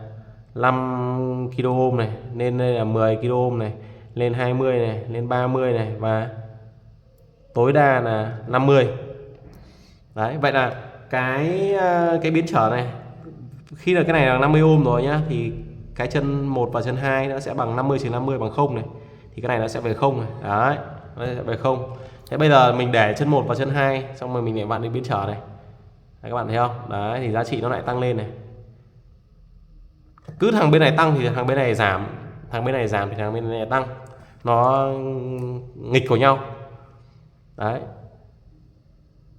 5 kΩ này, lên đây là 10 kΩ này, lên 20 này, lên 30 này và tối đa là 50. Đấy, vậy là cái biến trở này khi là cái này là 50 ôm rồi nhá thì cái chân 1 và chân 2 nó sẽ bằng 50 trừ 50 bằng 0 này. Thì cái này nó sẽ về 0 này. Đấy, nó sẽ về 0. Thế bây giờ mình để chân 1 và chân 2 xong rồi mình lại vặn đến biến trở này. Đấy, các bạn thấy không? Đấy thì giá trị nó lại tăng lên này. Cứ thằng bên này tăng thì thằng bên này giảm, thằng bên này giảm thì thằng bên này tăng. Nó nghịch của nhau. Đấy.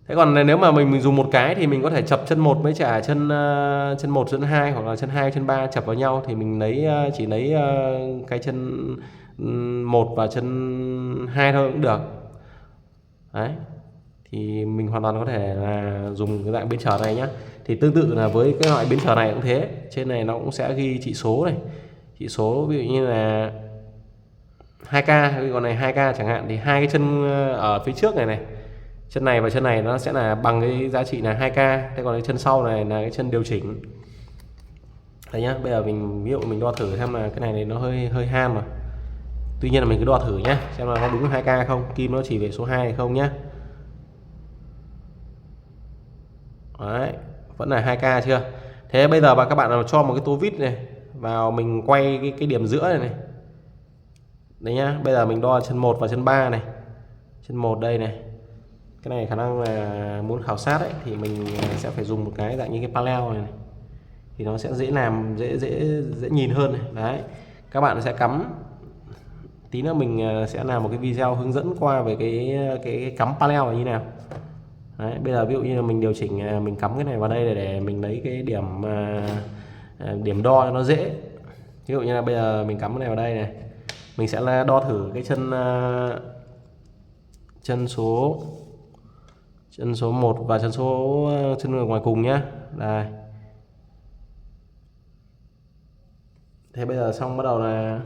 Thế còn nếu mà mình dùng một cái thì mình có thể chập chân 1 với trả chân 1 chân 2 hoặc là chân 2 chân 3 chập vào nhau thì mình chỉ lấy cái chân 1 và chân 2 thôi cũng được. Đấy. Thì mình hoàn toàn có thể là dùng cái dạng biến trở này nhá. Thì tương tự là với cái loại biến trở này cũng thế. Trên này nó cũng sẽ ghi trị số này. Trị số ví dụ như là 2K, còn này 2K chẳng hạn thì hai cái chân ở phía trước này này, chân này và chân này nó sẽ là bằng cái giá trị là 2K. Thế còn cái chân sau này là cái chân điều chỉnh. Đấy nhá, bây giờ mình ví dụ mình đo thử xem là cái này nó hơi ham mà. Tuy nhiên là mình cứ đo thử nhá, xem là nó đúng 2K không, kim nó chỉ về số 2 hay không nhá. Đấy, vẫn là 2K chưa? Thế bây giờ các bạn cho một cái tô vít này vào, mình quay cái điểm giữa này này. Đấy nhá, bây giờ mình đo chân 1 và chân 3 này. Chân 1 đây này. Cái này khả năng là muốn khảo sát ấy thì mình sẽ phải dùng một cái dạng như cái panel này, này. Thì nó sẽ dễ làm, dễ nhìn hơn này. Đấy. Các bạn sẽ cắm, tí nữa mình sẽ làm một cái video hướng dẫn qua về cái cắm panel là như nào. Đấy, bây giờ ví dụ như là mình điều chỉnh, mình cắm cái này vào đây để mình lấy cái điểm đo cho nó dễ. Ví dụ như là bây giờ mình cắm cái này vào đây này, mình sẽ đo thử cái chân số 1 và chân ngoài cùng nhá. Đây. Thế bây giờ xong bắt đầu là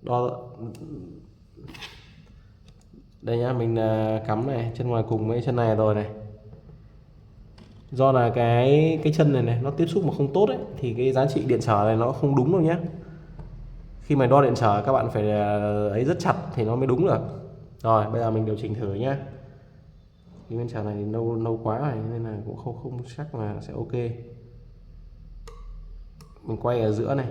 đo. Đây nhá, mình cắm này, chân ngoài cùng với chân này rồi này. Do là cái chân này nó tiếp xúc mà không tốt ấy thì cái giá trị điện trở này nó không đúng đâu nhé. Khi mà đo điện trở các bạn phải ấy rất chặt thì nó mới đúng được. Rồi bây giờ mình điều chỉnh thử nhá. Cái điện trở này thì lâu quá rồi nên là cũng không chắc là sẽ ok. Mình quay ở giữa này.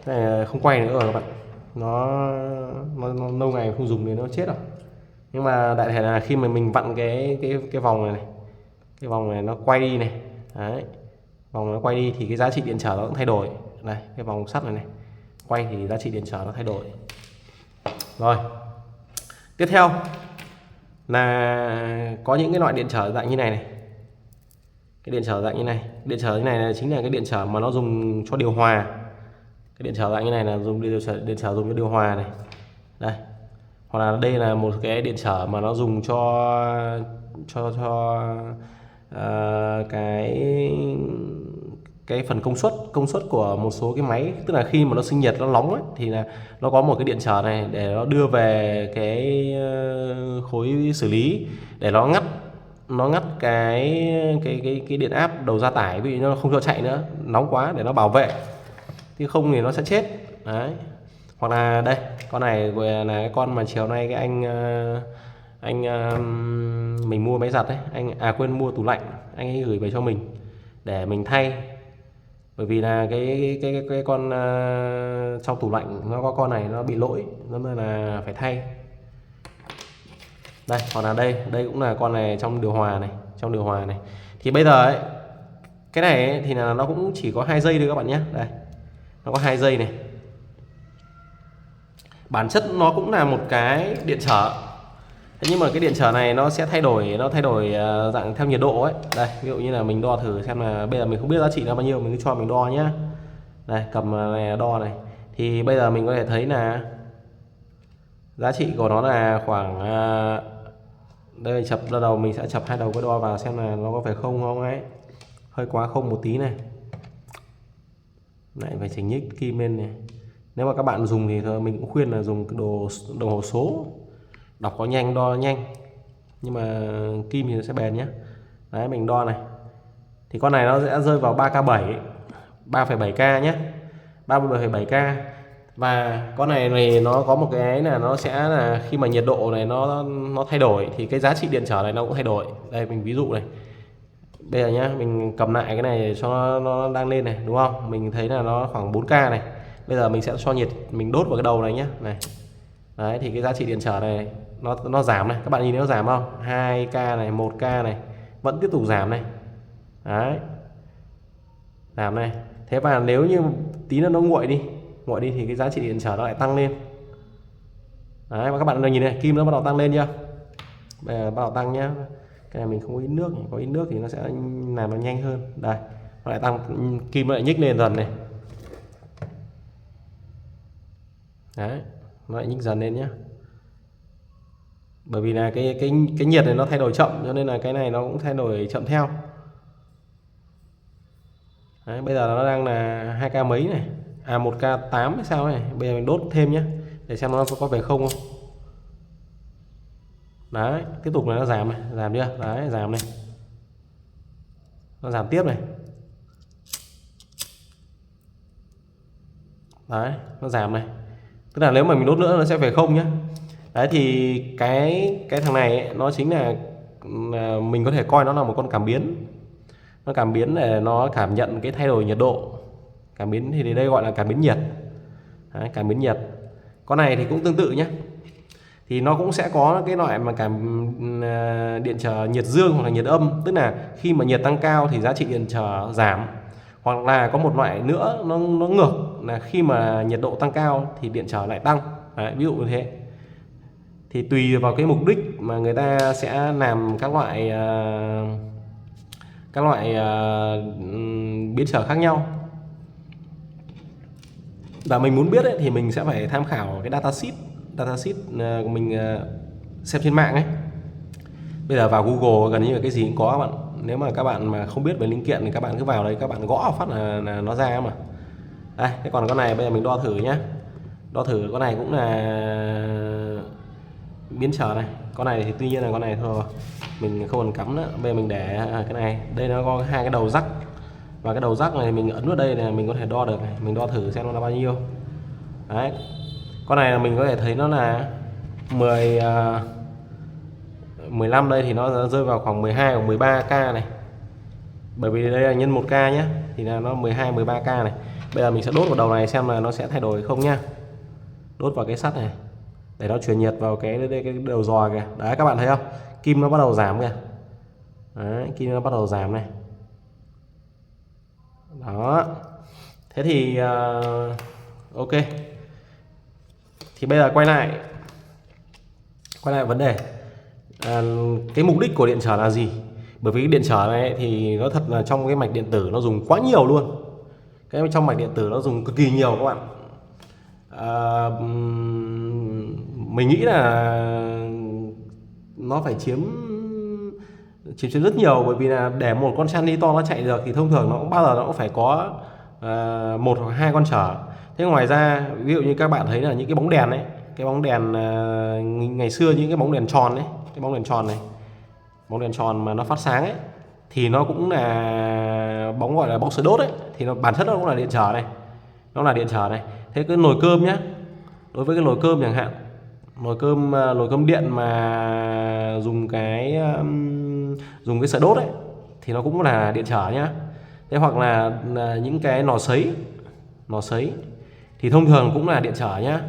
Cái này không quay nữa rồi các bạn. Nó lâu ngày không dùng thì nó chết rồi. Nhưng mà đại thể là khi mà mình vặn cái vòng này, cái vòng này nó quay đi này. Đấy. Vòng nó quay đi thì cái giá trị điện trở nó cũng thay đổi. Này, cái vòng sắt này quay thì giá trị điện trở nó thay đổi. Rồi. Tiếp theo là có những cái loại điện trở dạng như này. Cái điện trở dạng như này, điện trở như này là chính là cái điện trở mà nó dùng cho điều hòa. Cái điện trở dạng như này là điện trở dùng cho điều hòa này. Đây. Hoặc là đây là một cái điện trở mà nó dùng cho cái phần công suất của một số cái máy, tức là khi mà nó sinh nhiệt nó nóng ấy, thì là nó có một cái điện trở này để nó đưa về cái khối xử lý để nó ngắt cái điện áp đầu ra tải, vì nó không cho chạy nữa, nóng quá để nó bảo vệ, chứ không thì nó sẽ chết. Đấy. Hoặc là đây, con này là cái con mà chiều nay cái anh mình mua máy giặt đấy, quên, mua tủ lạnh, anh ấy gửi về cho mình để mình thay. Bởi vì là cái con trong tủ lạnh nó có con này nó bị lỗi, nên là phải thay. Đây, còn là đây cũng là con này trong điều hòa này. Thì bây giờ ấy, cái này ấy, thì là nó cũng chỉ có 2 giây thôi các bạn nhé. Đây, nó có 2 giây này. Bản chất nó cũng là một cái điện trở. Thế nhưng mà cái điện trở này nó sẽ thay đổi, dạng theo nhiệt độ ấy. Đây, ví dụ như là mình đo thử xem là bây giờ mình không biết giá trị là bao nhiêu, mình cứ cho mình đo nhá. Đây, cầm này đo này. Thì bây giờ mình có thể thấy là giá trị của nó là khoảng đây, chập đầu mình sẽ chập 2 đầu cái đo vào xem là nó có phải không ấy. Hơi quá không một tí này. Lại phải chỉnh nhích kim lên này. Nếu mà các bạn dùng thì mình cũng khuyên là dùng cái đồng hồ số, đọc có nhanh, đo nhanh, nhưng mà kim thì nó sẽ bền nhé. Đấy, mình đo này thì con này nó sẽ rơi vào 3K7, 3,7K nhé, 37,7K. Và con này nó có một cái là nó sẽ là khi mà nhiệt độ này nó thay đổi thì cái giá trị điện trở này nó cũng thay đổi. Đây mình ví dụ này, bây giờ nhá, mình cầm lại cái này cho nó đang lên này, đúng không? Mình thấy là nó khoảng 4K này. Bây giờ mình sẽ cho nhiệt, mình đốt vào cái đầu này nhé, này. Đấy, thì cái giá trị điện trở này nó giảm này, các bạn nhìn thấy nó giảm không? 2K này, 1K này, vẫn tiếp tục giảm này. Đấy, giảm này. Thế và nếu như tí nữa nó nguội đi thì cái giá trị điện trở nó lại tăng lên. Đấy, và các bạn nhìn này, kim nó bắt đầu tăng lên chưa? Bây giờ bắt đầu tăng nhá. Cái này mình không có ít nước, có ít nước thì nó sẽ làm nó nhanh hơn. Đây, nó lại tăng, kim nó lại nhích lên dần này. Đấy, nó lại nhích dần lên nhé. Bởi vì là cái nhiệt này nó thay đổi chậm, cho nên là cái này nó cũng thay đổi chậm theo. Đấy, bây giờ nó đang là 2K mấy này, 1K8 hay sao này. Bây giờ mình đốt thêm nhé, để xem nó có về không. Đấy, tiếp tục là nó giảm này, giảm chưa? Đấy, giảm này, nó giảm tiếp này. Đấy, nó giảm này, tức là nếu mà mình đốt nữa nó sẽ về không nhé. Đấy, thì cái thằng này ấy, nó chính là mình có thể coi nó là một con cảm biến. Nó cảm biến để nó cảm nhận cái thay đổi nhiệt độ. Cảm biến thì đây gọi là cảm biến nhiệt. Đấy, cảm biến nhiệt. Con này thì cũng tương tự nhé. Thì nó cũng sẽ có cái loại mà điện trở nhiệt dương hoặc là nhiệt âm, tức là khi mà nhiệt tăng cao thì giá trị điện trở giảm. Hoặc là có một loại nữa nó ngược, là khi mà nhiệt độ tăng cao thì điện trở lại tăng. Đấy, ví dụ như thế. Thì tùy vào cái mục đích mà người ta sẽ làm các loại biến trở khác nhau. Và mình muốn biết ấy, thì mình sẽ phải tham khảo cái datasheet của mình xem trên mạng ấy. Bây giờ vào Google gần như là cái gì cũng có các bạn. Nếu mà các bạn mà không biết về linh kiện thì các bạn cứ vào đây, các bạn gõ phát là nó ra mà. Đây, thế còn con này bây giờ mình đo thử nhé. Đo thử con này cũng là biến trở này. Con này thì tuy nhiên là con này thôi, mình không còn cắm nữa. Bây giờ mình để cái này, đây nó có 2 cái đầu rắc. Và cái đầu rắc này mình ấn vào đây là mình có thể đo được này. Mình đo thử xem nó là bao nhiêu. Đấy, con này là mình có thể thấy nó là 15, đây thì nó rơi vào khoảng 12 hoặc 13K này. Bởi vì đây là nhân 1K nhé, thì là nó 12, 13K này. Bây giờ mình sẽ đốt vào đầu này xem là nó sẽ thay đổi không nhá. Đốt vào cái sắt này để nó truyền nhiệt vào cái đầu giò kìa. Đấy, các bạn thấy không? Kim nó bắt đầu giảm kìa. Đấy, kim nó bắt đầu giảm này. Đó. Thế thì ok. Thì bây giờ quay lại vấn đề. Cái mục đích của điện trở là gì? Bởi vì cái điện trở này thì nó thật là trong cái mạch điện tử nó dùng quá nhiều luôn. Cái trong mạch điện tử nó dùng cực kỳ nhiều các bạn. Mình nghĩ là nó phải chiếm rất nhiều, bởi vì là để một con chăn đi to nó chạy được thì thông thường nó cũng bao giờ nó cũng phải có 1 hoặc 2 con trở. Thế ngoài ra ví dụ như các bạn thấy là những cái bóng đèn ấy, cái bóng đèn ngày xưa, những cái bóng đèn tròn ấy, cái bóng đèn tròn này, bóng đèn tròn mà nó phát sáng ấy, thì nó cũng là bóng gọi là bóng sưởi đốt ấy, thì nó bản chất nó cũng là điện trở này, nó là điện trở này. Thế cái nồi cơm nhá, Đối với cái nồi cơm chẳng hạn, nồi cơm điện mà dùng dùng cái sợi đốt ấy thì nó cũng là điện trở nhá. Thế hoặc là những cái lò sấy thì thông thường cũng là điện trở nhá.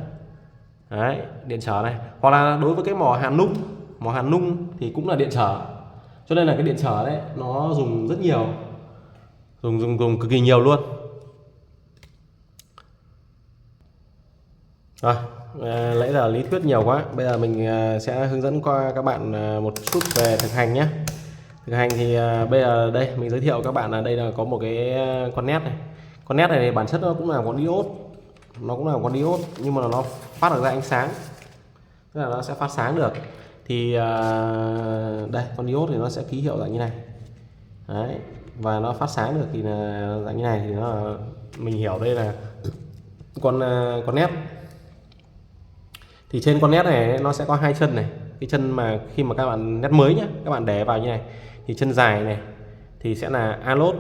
Đấy, điện trở này. Hoặc là đối với cái mỏ hàn nung thì cũng là điện trở. Cho nên là cái điện trở đấy nó dùng rất nhiều, dùng cực kỳ nhiều luôn. Rồi, nãy giờ lý thuyết nhiều quá, bây giờ mình sẽ hướng dẫn qua các bạn một chút về thực hành nhé. Thực hành thì bây giờ đây mình giới thiệu các bạn là đây là có một cái con nét này. Con nét này thì bản chất nó cũng là con diode, nhưng mà nó phát được ra ánh sáng, tức là nó sẽ phát sáng được. Thì đây con diode thì nó sẽ ký hiệu dạng như này. Đấy, và nó phát sáng được thì là dạng như này, thì nó mình hiểu đây là con nét. Thì trên con nét này nó sẽ có hai chân này. Cái chân mà khi mà các bạn nét mới nhé, các bạn để vào như này thì chân dài này thì sẽ là anode.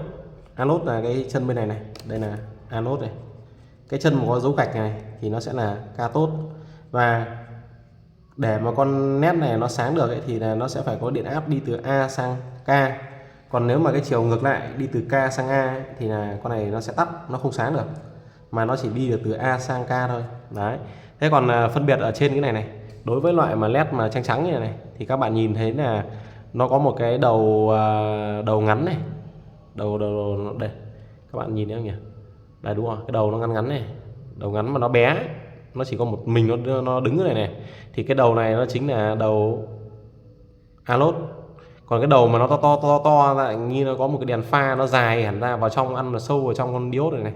Anode là cái chân bên này này, đây là anode này. Cái chân mà có dấu gạch này thì nó sẽ là cathode. Và để mà con nét này nó sáng được ấy, thì là nó sẽ phải có điện áp đi từ A sang K. Còn nếu mà cái chiều ngược lại đi từ K sang A ấy, thì là con này nó sẽ tắt, nó không sáng được, mà nó chỉ đi được từ A sang K thôi. Đấy. Thế còn phân biệt ở trên cái này này, đối với loại mà led mà trắng trắng như này thì các bạn nhìn thấy là nó có một cái đầu ngắn này, đầu đây các bạn nhìn thấy không nhỉ? Đây đúng rồi, cái đầu nó ngắn ngắn này, đầu ngắn mà nó bé, nó chỉ có một mình nó đứng cái này này, thì cái đầu này nó chính là đầu anode. Còn cái đầu mà nó to ra như nó có một cái đèn pha nó dài hẳn ra vào trong, ăn là sâu vào trong con diode này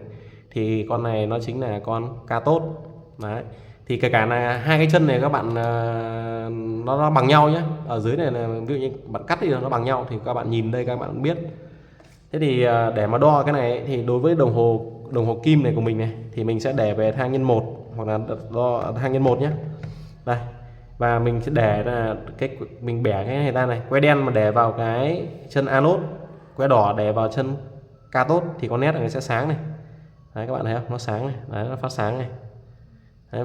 thì con này nó chính là con cathode. Đấy, thì kể cả là hai cái chân này các bạn nó bằng nhau nhé. Ở dưới này là ví dụ như bạn cắt thì nó bằng nhau, thì các bạn nhìn đây các bạn biết. Thế thì để mà đo cái này ấy, thì đối với đồng hồ kim này của mình này thì mình sẽ để về thang nhân 1 hoặc là đo thang nhân 1 nhé. Đây, và mình sẽ để là mình bẻ cái này ra này, que đen mà để vào cái chân anode, que đỏ để vào chân cathode thì con nét này sẽ sáng này. Đấy, các bạn thấy không? Nó sáng này, đấy, nó phát sáng này. Đấy,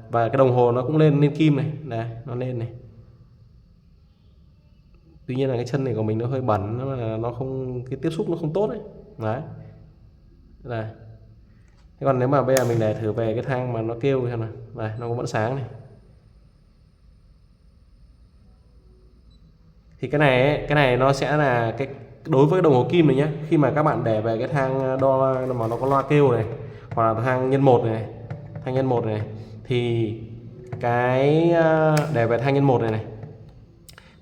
và cái đồng hồ nó cũng lên kim này, đây nó lên này. Tuy nhiên là cái chân này của mình nó hơi bẩn, nó không, cái tiếp xúc nó không tốt đấy. Đấy. Đây. Thế còn nếu mà bây giờ mình để thử về cái thang mà nó kêu xem nào, đây nó cũng vẫn sáng này. Thì cái này nó sẽ là cái đối với đồng hồ kim này nhé, khi mà các bạn để về cái thang đo mà nó có loa kêu này, hoặc là thang nhân 1 này, thì cái để về thang nhân 1 này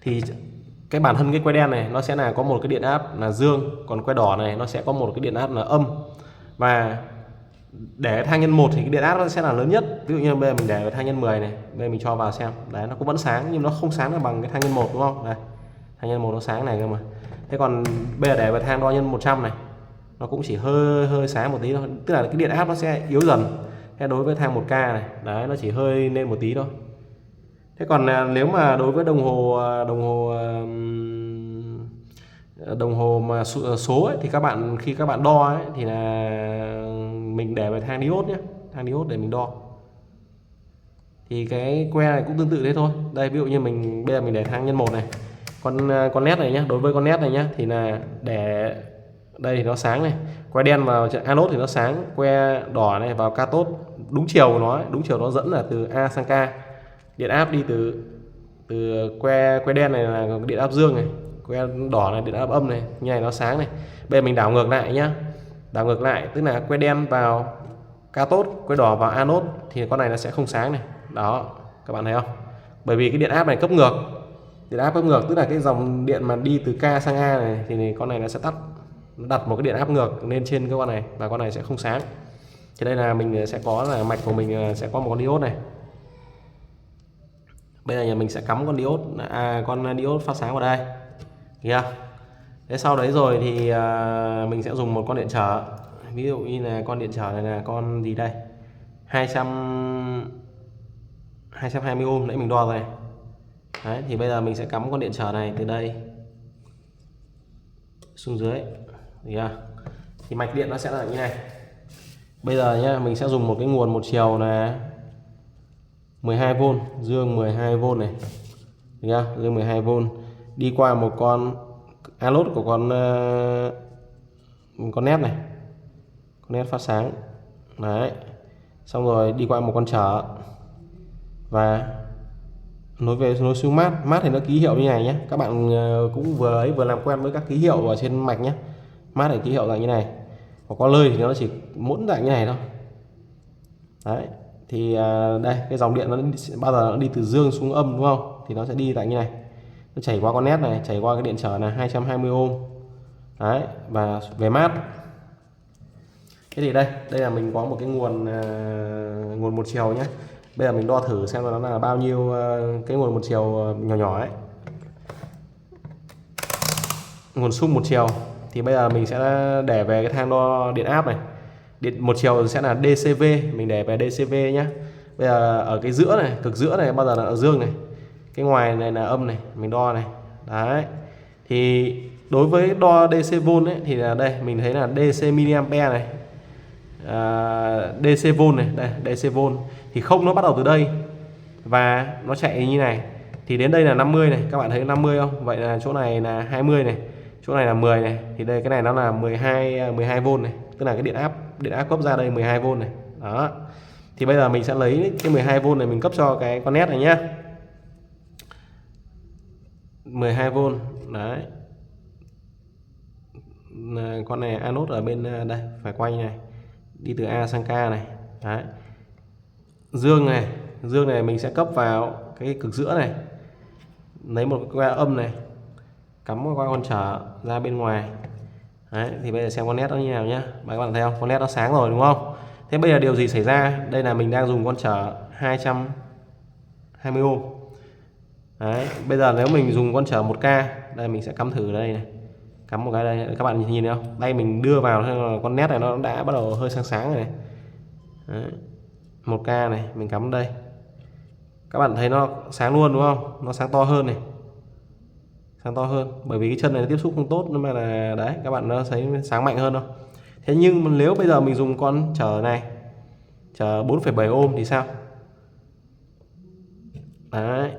thì cái bản thân cái que đen này nó sẽ là có một cái điện áp là dương, còn que đỏ này nó sẽ có một cái điện áp là âm. Và để thang nhân 1 thì cái điện áp nó sẽ là lớn nhất. Ví dụ như bây giờ mình để thang nhân 10 này, bây giờ mình cho vào xem, đấy nó cũng vẫn sáng nhưng nó không sáng được bằng cái thang nhân 1 đúng không? Đây, thang nhân 1 nó sáng này cơ mà. Thế còn bây giờ để vào thang đo nhân 100 này, nó cũng chỉ hơi sáng một tí thôi, tức là cái điện áp nó sẽ yếu dần. Thế đối với thang 1K này, đấy nó chỉ hơi lên một tí thôi. Thế còn nếu mà đối với đồng hồ mà số ấy, thì khi các bạn đo ấy, thì là mình để vào thang diode nhé, thang diode để mình đo. Thì cái que này cũng tương tự thế thôi. Đây ví dụ như bây giờ mình để thang nhân 1 này, con led này nhé, đối với con led này nhé thì là để đây thì nó sáng này, que đen vào anode thì nó sáng, que đỏ này vào cathode, đúng chiều của nó, đúng chiều nó dẫn là từ A sang K. Điện áp đi từ que đen này là điện áp dương này, que đỏ này điện áp âm này, như này nó sáng này. Bây giờ mình đảo ngược lại nhá, đảo ngược lại tức là que đen vào cathode, que đỏ vào anode thì con này nó sẽ không sáng này. Đó, các bạn thấy không? Bởi vì cái điện áp này cấp ngược. Điện áp cấp ngược tức là cái dòng điện mà đi từ K sang A này thì con này nó sẽ tắt. Nó đặt một cái điện áp ngược lên trên cái con này và con này sẽ không sáng. Thì đây là mình sẽ có là mạch của mình sẽ có một con diode này. Bây giờ nhà mình sẽ cắm con diode phát sáng vào đây. Kìa. Thế sau đấy rồi thì mình sẽ dùng một con điện trở. Ví dụ như là con điện trở này là con gì đây? 220 ohm nãy mình đo rồi. Đấy, thì bây giờ mình sẽ cắm con điện trở này từ đây xuống dưới. Thì mạch điện nó sẽ là như này. Bây giờ nhá, mình sẽ dùng một cái nguồn một chiều là 12V, dương 12V này. Được chưa? Dương 12V đi qua một con alốt của con nét này. Con nét phát sáng. Đấy. Xong rồi đi qua một con trở và nối xuống mát. Mát thì nó ký hiệu như này nhé. Các bạn cũng vừa làm quen với các ký hiệu ở trên mạch nhé. Mát thì ký hiệu dạng như này. Còn có lơi thì nó chỉ muỗng dạng như này thôi. Đấy. Thì đây cái dòng điện nó bao giờ nó đi từ dương xuống âm đúng không? Thì nó sẽ đi dạng như này. Nó chảy qua con nét này, chảy qua cái điện trở là 220 ohm. Đấy, và về mát. Thế thì đây là mình có một cái nguồn một chiều nhé. Bây giờ mình đo thử xem nó là bao nhiêu cái nguồn một chiều nhỏ nhỏ ấy. Nguồn xung một chiều thì bây giờ mình sẽ để về cái thang đo điện áp này. Điện một chiều sẽ là DCV, mình để về DCV nhé. Bây giờ ở cái giữa này, cực giữa này bao giờ là ở dương này. Cái ngoài này là âm này, mình đo này. Đấy. Thì đối với đo DC volt ấy thì là đây mình thấy là DC mA này. DC volt này, đây DC volt thì không nó bắt đầu từ đây và nó chạy như này. Thì đến đây là 50 này, các bạn thấy 50 không? Vậy là chỗ này là 20 này, chỗ này là 10 này. Thì đây cái này nó là 12V này, tức là cái điện áp cấp ra đây 12V này. Đó. Thì bây giờ mình sẽ lấy cái 12V này mình cấp cho cái con nét này nhá. 12V. Đấy. Con này anode ở bên đây phải quay này, đi từ A sang K này. Đấy. Dương này mình sẽ cấp vào cái cực giữa này, lấy một cái que âm này cắm qua con trở ra bên ngoài. Đấy. Thì bây giờ xem con nét nó như nào nhá. Các bạn thấy không, con nét nó sáng rồi đúng không? Thế bây giờ điều gì xảy ra? Đây là mình đang dùng con trở 220 ohm. Đấy. Bây giờ nếu mình dùng con trở 1K, đây mình sẽ cắm thử đây này, cắm một cái đây, các bạn nhìn thấy không? Đây mình đưa vào con nét này nó đã bắt đầu hơi sáng sáng rồi này. Đấy. 1K này mình cắm đây, các bạn thấy nó sáng luôn đúng không? Nó sáng to hơn này, sáng to hơn bởi vì cái chân này nó tiếp xúc không tốt, nhưng mà là đấy các bạn nó thấy sáng mạnh hơn đâu. Thế nhưng nếu bây giờ mình dùng con trở này, trở 4,7 ohm thì sao? Đấy.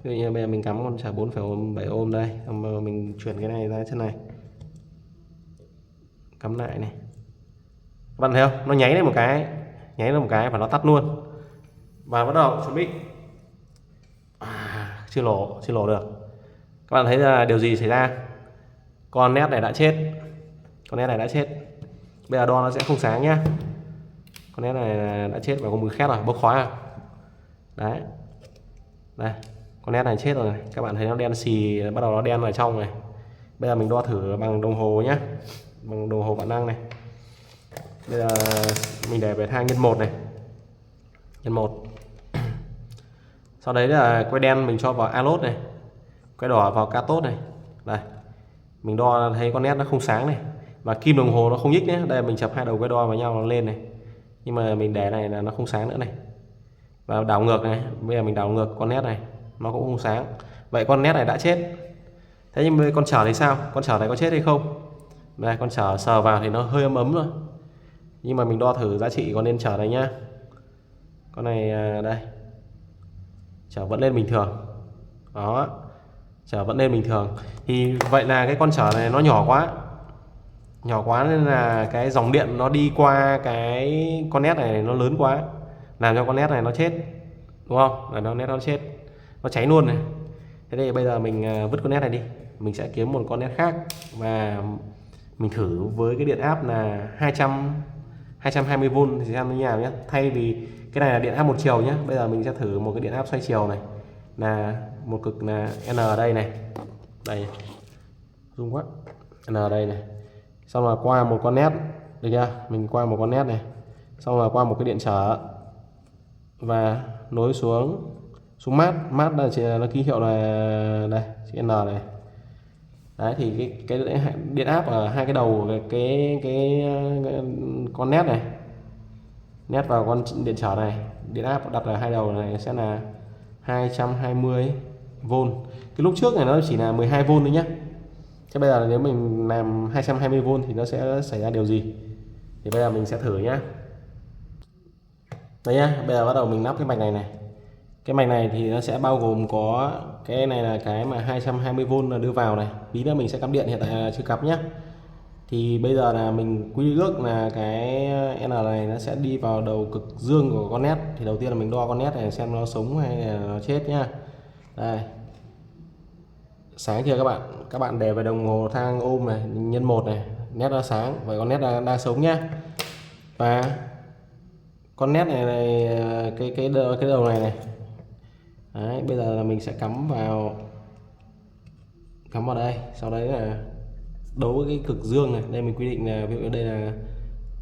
Ví dụ như bây giờ mình cắm con trở 4,7 ohm đây, xong rồi mình chuyển cái này ra chân này, cắm lại này. Các bạn thấy không? Nó nháy lên một cái và nó tắt luôn. Và bắt đầu chuẩn bị. Chưa nổ được. Các bạn thấy là điều gì xảy ra? Con nét này đã chết. Bây giờ đo nó sẽ không sáng nhá. Con nét này đã chết và có mùi khét rồi, bốc khói rồi. Đấy. Đây, con nét này chết rồi này. Các bạn thấy nó đen xì, bắt đầu nó đen ở trong này. Bây giờ mình đo thử bằng đồng hồ nhá. Bằng đồng hồ vạn năng này. Bây giờ mình để về thang nhân 1 này. Nhân 1. Sau đấy là que đen mình cho vào anode này, que đỏ vào cathode này. Đây. Mình đo thấy con nét nó không sáng này. Và kim đồng hồ nó không nhích nhé. Đây mình chập hai đầu que đo vào nhau nó lên này. Nhưng mà mình để này là nó không sáng nữa này. Và đảo ngược này, bây giờ mình đảo ngược con nét này, nó cũng không sáng. Vậy con nét này đã chết. Thế nhưng với con trở thì sao? Con trở này có chết hay không? Đây, con trở sờ vào thì nó hơi ấm rồi. Nhưng mà mình đo thử giá trị con nên trở này nhá. Con này đây, trở vẫn lên bình thường. Đó, trở vẫn lên bình thường. Thì vậy là cái con trở này nó nhỏ quá nên là cái dòng điện nó đi qua cái con nét này nó lớn quá, làm cho con nét này nó chết, đúng không? Là nét nó chết, nó cháy luôn này. Thế thì bây giờ mình vứt con nét này đi, mình sẽ kiếm một con nét khác và mình thử với cái điện áp là 220V thì xem như nào nhé. Thay vì cái này là điện áp một chiều nhé, bây giờ mình sẽ thử một cái điện áp xoay chiều này, là một cực là N ở đây này, đây rung quá, N ở đây này, xong là qua một con nét, được chưa? Mình qua một con nét này, xong là qua một cái điện trở và nối xuống mát là chỉ nó ký hiệu là đây chữ N này. Đấy thì cái điện áp ở hai cái đầu cái con nét này, nét vào con điện trở này, điện áp đặt ở hai đầu này sẽ là 220V. Cái lúc trước này nó chỉ là 12V thôi nhé. Thế bây giờ nếu mình làm 220V thì nó sẽ xảy ra điều gì? Thì bây giờ mình sẽ thử nhá. Đây nhá, bây giờ bắt đầu mình lắp cái mạch này này. Cái mạch này thì nó sẽ bao gồm có cái này là cái mà 220V là đưa vào này. Tí nữa mình sẽ cắm điện, hiện tại là chưa cắm nhá. Thì bây giờ là mình quy ước là cái N này nó sẽ đi vào đầu cực dương của con nét. Thì đầu tiên là mình đo con nét này xem nó sống hay là nó chết nhá. Đây. Sáng chưa các bạn? Các bạn để về đồng hồ thang ôm này, nhân 1 này, nét nó sáng, vậy con nét đang sống nhá. Và con nét này, cái đầu này này. Đấy, bây giờ là mình sẽ cắm vào đây, sau đấy là đấu với cái cực dương này. Đây mình quy định là ví dụ đây là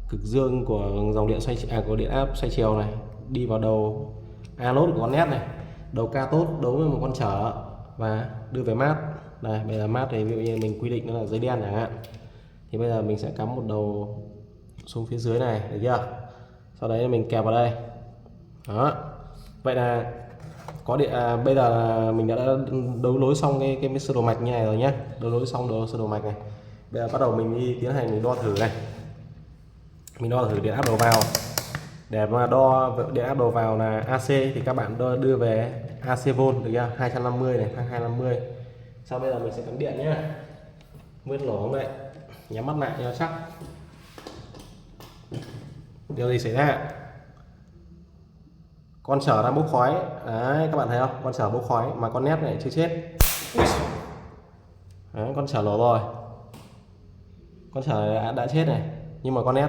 cực dương của dòng điện của điện áp xoay chiều này, đi vào đầu anode của con nét này, đầu cathode đấu với một con trở và đưa về mát. Đây, bây giờ mát thì ví dụ như mình quy định nó là giấy đen chẳng hạn, thì bây giờ mình sẽ cắm một đầu xuống phía dưới này, được chưa? Sau đấy mình kẹp vào đây. Đó. Vậy là có điện bây giờ là mình đã đấu nối xong cái sơ đồ mạch như này rồi nhé, đấu nối xong sơ đồ mạch này. Bây giờ bắt đầu mình đi tiến hành mình đo thử này. Mình đo thử điện áp đầu vào. Để mà đo điện áp đầu vào là AC thì các bạn đưa về AC volt, được chưa? 250 này, 250. Sau bây giờ mình sẽ cắm điện nhé. Nguyên nổ không đấy, nhắm mắt lại cho chắc. Điều gì xảy ra? Con trở đang bốc khói. Đấy, các bạn thấy không? Con trở bốc khói mà con nét này chưa chết. Đấy, con trở nổ rồi. Con trở đã chết này, nhưng mà con nét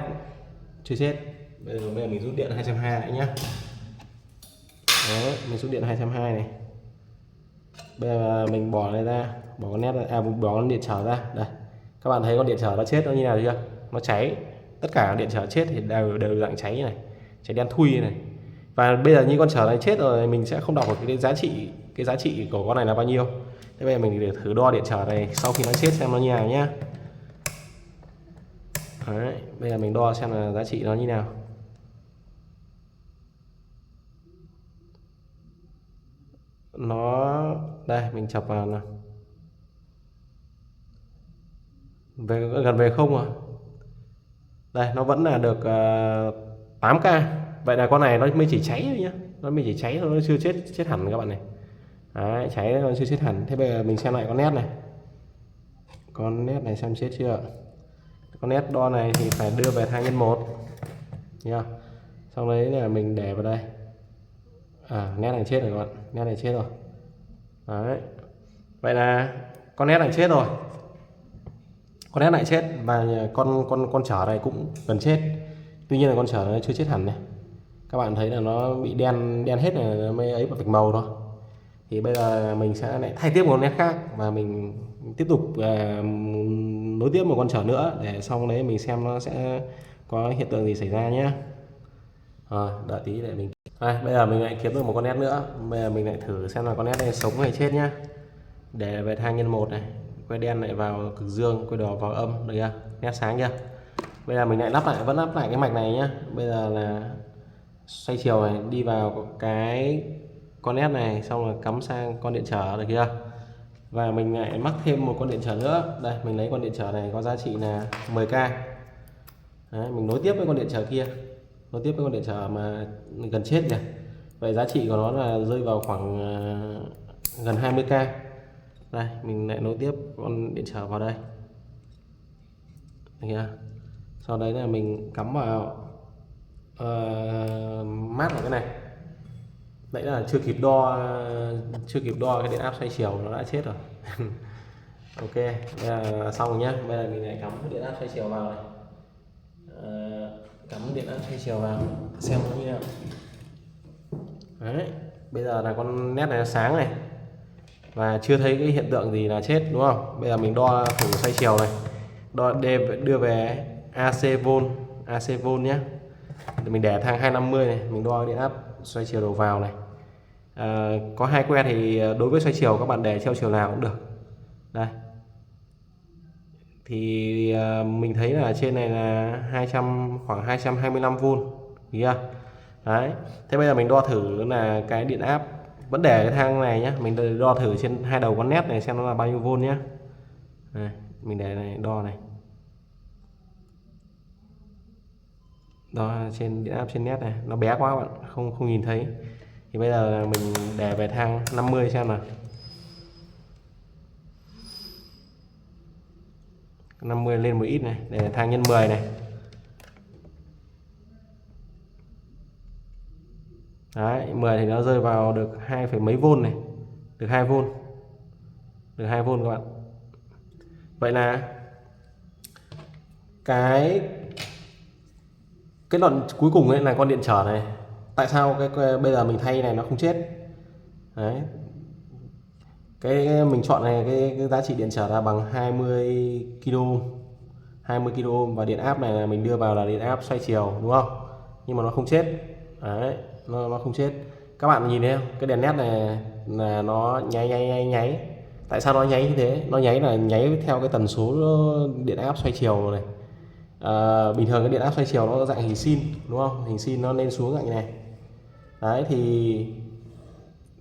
chưa chết. Bây giờ mình rút điện 220 lại nhá. Đấy, mình rút điện 220 này. Bây giờ mình bỏ này ra, bỏ con nét ra, bỏ con điện trở ra. Đây, các bạn thấy con điện trở nó chết nó như nào chưa? Nó cháy. Tất cả điện trở chết thì đều dạng cháy này, cháy đen thui này. Và bây giờ như con trở này chết rồi, mình sẽ không đọc được cái giá trị của con này là bao nhiêu. Thế bây giờ mình để thử đo điện trở này sau khi nó chết xem nó như nào nhá. Đấy, bây giờ mình đo xem là giá trị nó như nào. Nó đây, mình chọc vào nào. Gần về không à. Đây, nó vẫn là được 8k. Vậy là con này nó mới chỉ cháy thôi nhá, nó mới chỉ cháy thôi, nó chưa chết hẳn các bạn này. Đấy, cháy nó chưa chết hẳn. Thế bây giờ mình xem lại con nét này. Con nét này xem chết chưa? Con nét đo này thì phải đưa về thang nhân 1 nha. Sau đấy là mình để vào đây. Nét này chết rồi các bạn, nét này chết rồi. Đấy. Vậy là con nét này chết rồi. Con nét này chết và con trở này cũng gần chết. Tuy nhiên là con trở này chưa chết hẳn này. Các bạn thấy là nó bị đen hết này, nó mới ấy vào vạch màu thôi. Thì bây giờ mình sẽ lại thay tiếp một con nét khác và mình tiếp tục nối tiếp một con trở nữa để xong đấy mình xem nó sẽ có hiện tượng gì xảy ra nhé. Đợi tí để mình. Bây giờ mình lại kiếm được một con nét nữa. Bây giờ mình lại thử xem là con nét này sống hay chết nhá. Để về thang nhân 1 này, quay đen lại vào cực dương, quay đỏ vào âm, được chưa? Nét sáng chưa? Bây giờ mình lại vẫn lắp lại cái mạch này nhá. Bây giờ là xoay chiều này đi vào cái con nét này, xong rồi cắm sang con điện trở, được chưa? Và mình lại mắc thêm một con điện trở nữa. Đây, mình lấy con điện trở này có giá trị là 10k. Đấy, mình nối tiếp với con điện trở kia, nối tiếp với con điện trở mà gần chết kìa. Vậy giá trị của nó là rơi vào khoảng gần 20k. Đây, mình lại nối tiếp con điện trở vào đây, được chưa? Sau đấy là mình cắm vào mát vào cái này. Đấy là chưa kịp đo cái điện áp xoay chiều nó đã chết rồi. Ok, bây giờ xong rồi nhá. Bây giờ mình lại cắm điện áp xoay chiều vào này. Cắm điện áp xoay chiều vào xem nó như nào. Đấy, bây giờ là con nét này sáng này và chưa thấy cái hiện tượng gì là chết, đúng không? Bây giờ mình đo thử xoay chiều này, đưa về AC volt nhé. Mình để thang 250 này, mình đo điện áp xoay chiều đầu vào này. Có hai que thì đối với xoay chiều các bạn để theo chiều nào cũng được. Đây thì mình thấy là trên này là khoảng 225V, thấy chưa? Đấy, thế bây giờ mình đo thử là cái điện áp vẫn để cái thang này nhé, mình đo thử trên hai đầu con nét này xem nó là bao nhiêu volt nhé. Đây, mình để này đo này. đó, trên điện áp trên nét này nó bé quá các bạn, không nhìn thấy. Thì bây giờ là mình để về thang 50 xem nào. 50 lên một ít này, để thang nhân 10 này. Đấy, 10 thì nó rơi vào được 2 phẩy mấy vôn này, được 2V, được 2V các bạn. Vậy là cái đoạn cuối cùng ấy là con điện trở này. Tại sao bây giờ mình thay này nó không chết? Đấy, cái mình chọn này cái giá trị điện trở là bằng 20 kilo 20 kilo và điện áp này là mình đưa vào là điện áp xoay chiều, đúng không? Nhưng mà nó không chết. Đấy, nó không chết. Các bạn nhìn thấy không? Cái đèn led này là nó nháy. Tại sao nó nháy như thế? Nó nháy theo cái tần số điện áp xoay chiều này. Bình thường cái điện áp xoay chiều nó dạng hình sin, đúng không? Hình sin nó lên xuống dạng như này. Đấy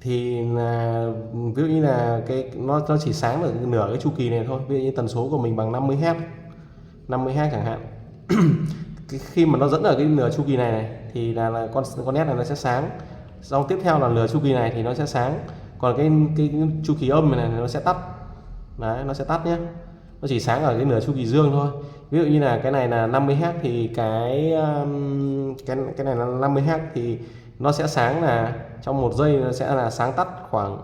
thì là ví dụ như là nó chỉ sáng được nửa cái chu kỳ này thôi. Ví dụ như tần số của mình bằng 50 Hz chẳng hạn. Khi mà nó dẫn ở cái nửa chu kỳ này thì là con nét này nó sẽ sáng. Sau tiếp theo là nửa chu kỳ này thì nó sẽ sáng. Còn cái chu kỳ âm này nó sẽ tắt. Đấy, nó sẽ tắt nhé. Nó chỉ sáng ở cái nửa chu kỳ dương thôi. Ví dụ như là cái này là 50 Hz thì cái này là 50 Hz thì nó sẽ sáng là trong 1 giây nó sẽ là sáng tắt khoảng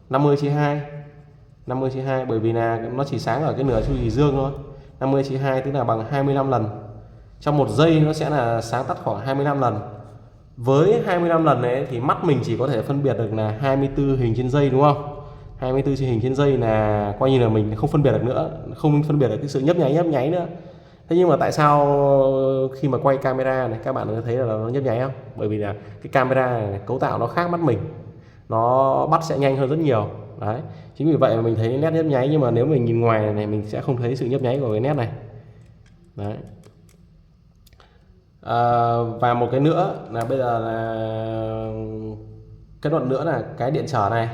50/2, bởi vì là nó chỉ sáng ở cái nửa chu kỳ dương thôi. 50/2 tức là bằng 25 lần. Trong 1 giây nó sẽ là sáng tắt khoảng 25 lần. Với 25 lần này thì mắt mình chỉ có thể phân biệt được là 24 hình trên giây, đúng không? 24 hình trên giây là coi như là mình không phân biệt được nữa, không phân biệt được cái sự nhấp nháy nữa. Thế nhưng mà tại sao khi mà quay camera này các bạn có thấy là nó nhấp nháy không? Bởi vì là cái camera này, cấu tạo nó khác mắt mình, nó bắt sẽ nhanh hơn rất nhiều. Đấy, chính vì vậy mà mình thấy nét nhấp nháy, nhưng mà nếu mình nhìn ngoài này mình sẽ không thấy sự nhấp nháy của cái nét này. Đấy. Và một cái nữa là bây giờ là cái đoạn nữa là cái điện trở này.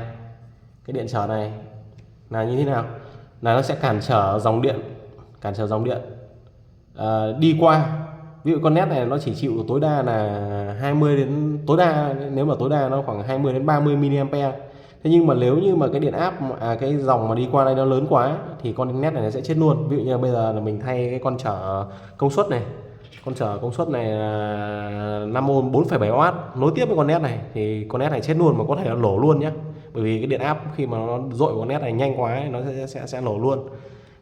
Cái điện trở này là như thế nào? Là nó sẽ cản trở dòng điện, đi qua. Ví dụ con nét này nó chỉ chịu tối đa là 20 đến tối đa, nếu mà tối đa nó khoảng 20 đến 30 mA. Thế nhưng mà nếu như mà cái điện áp cái dòng mà đi qua đây nó lớn quá thì con nét này nó sẽ chết luôn. Ví dụ như bây giờ là mình thay cái con trở công suất này. Con trở công suất này là 5V 4,7W nối tiếp với con nét này thì con nét này chết luôn, mà có thể là nổ luôn nhé. Bởi vì cái điện áp khi mà nó dội con nét này nhanh quá ấy, nó sẽ nổ luôn.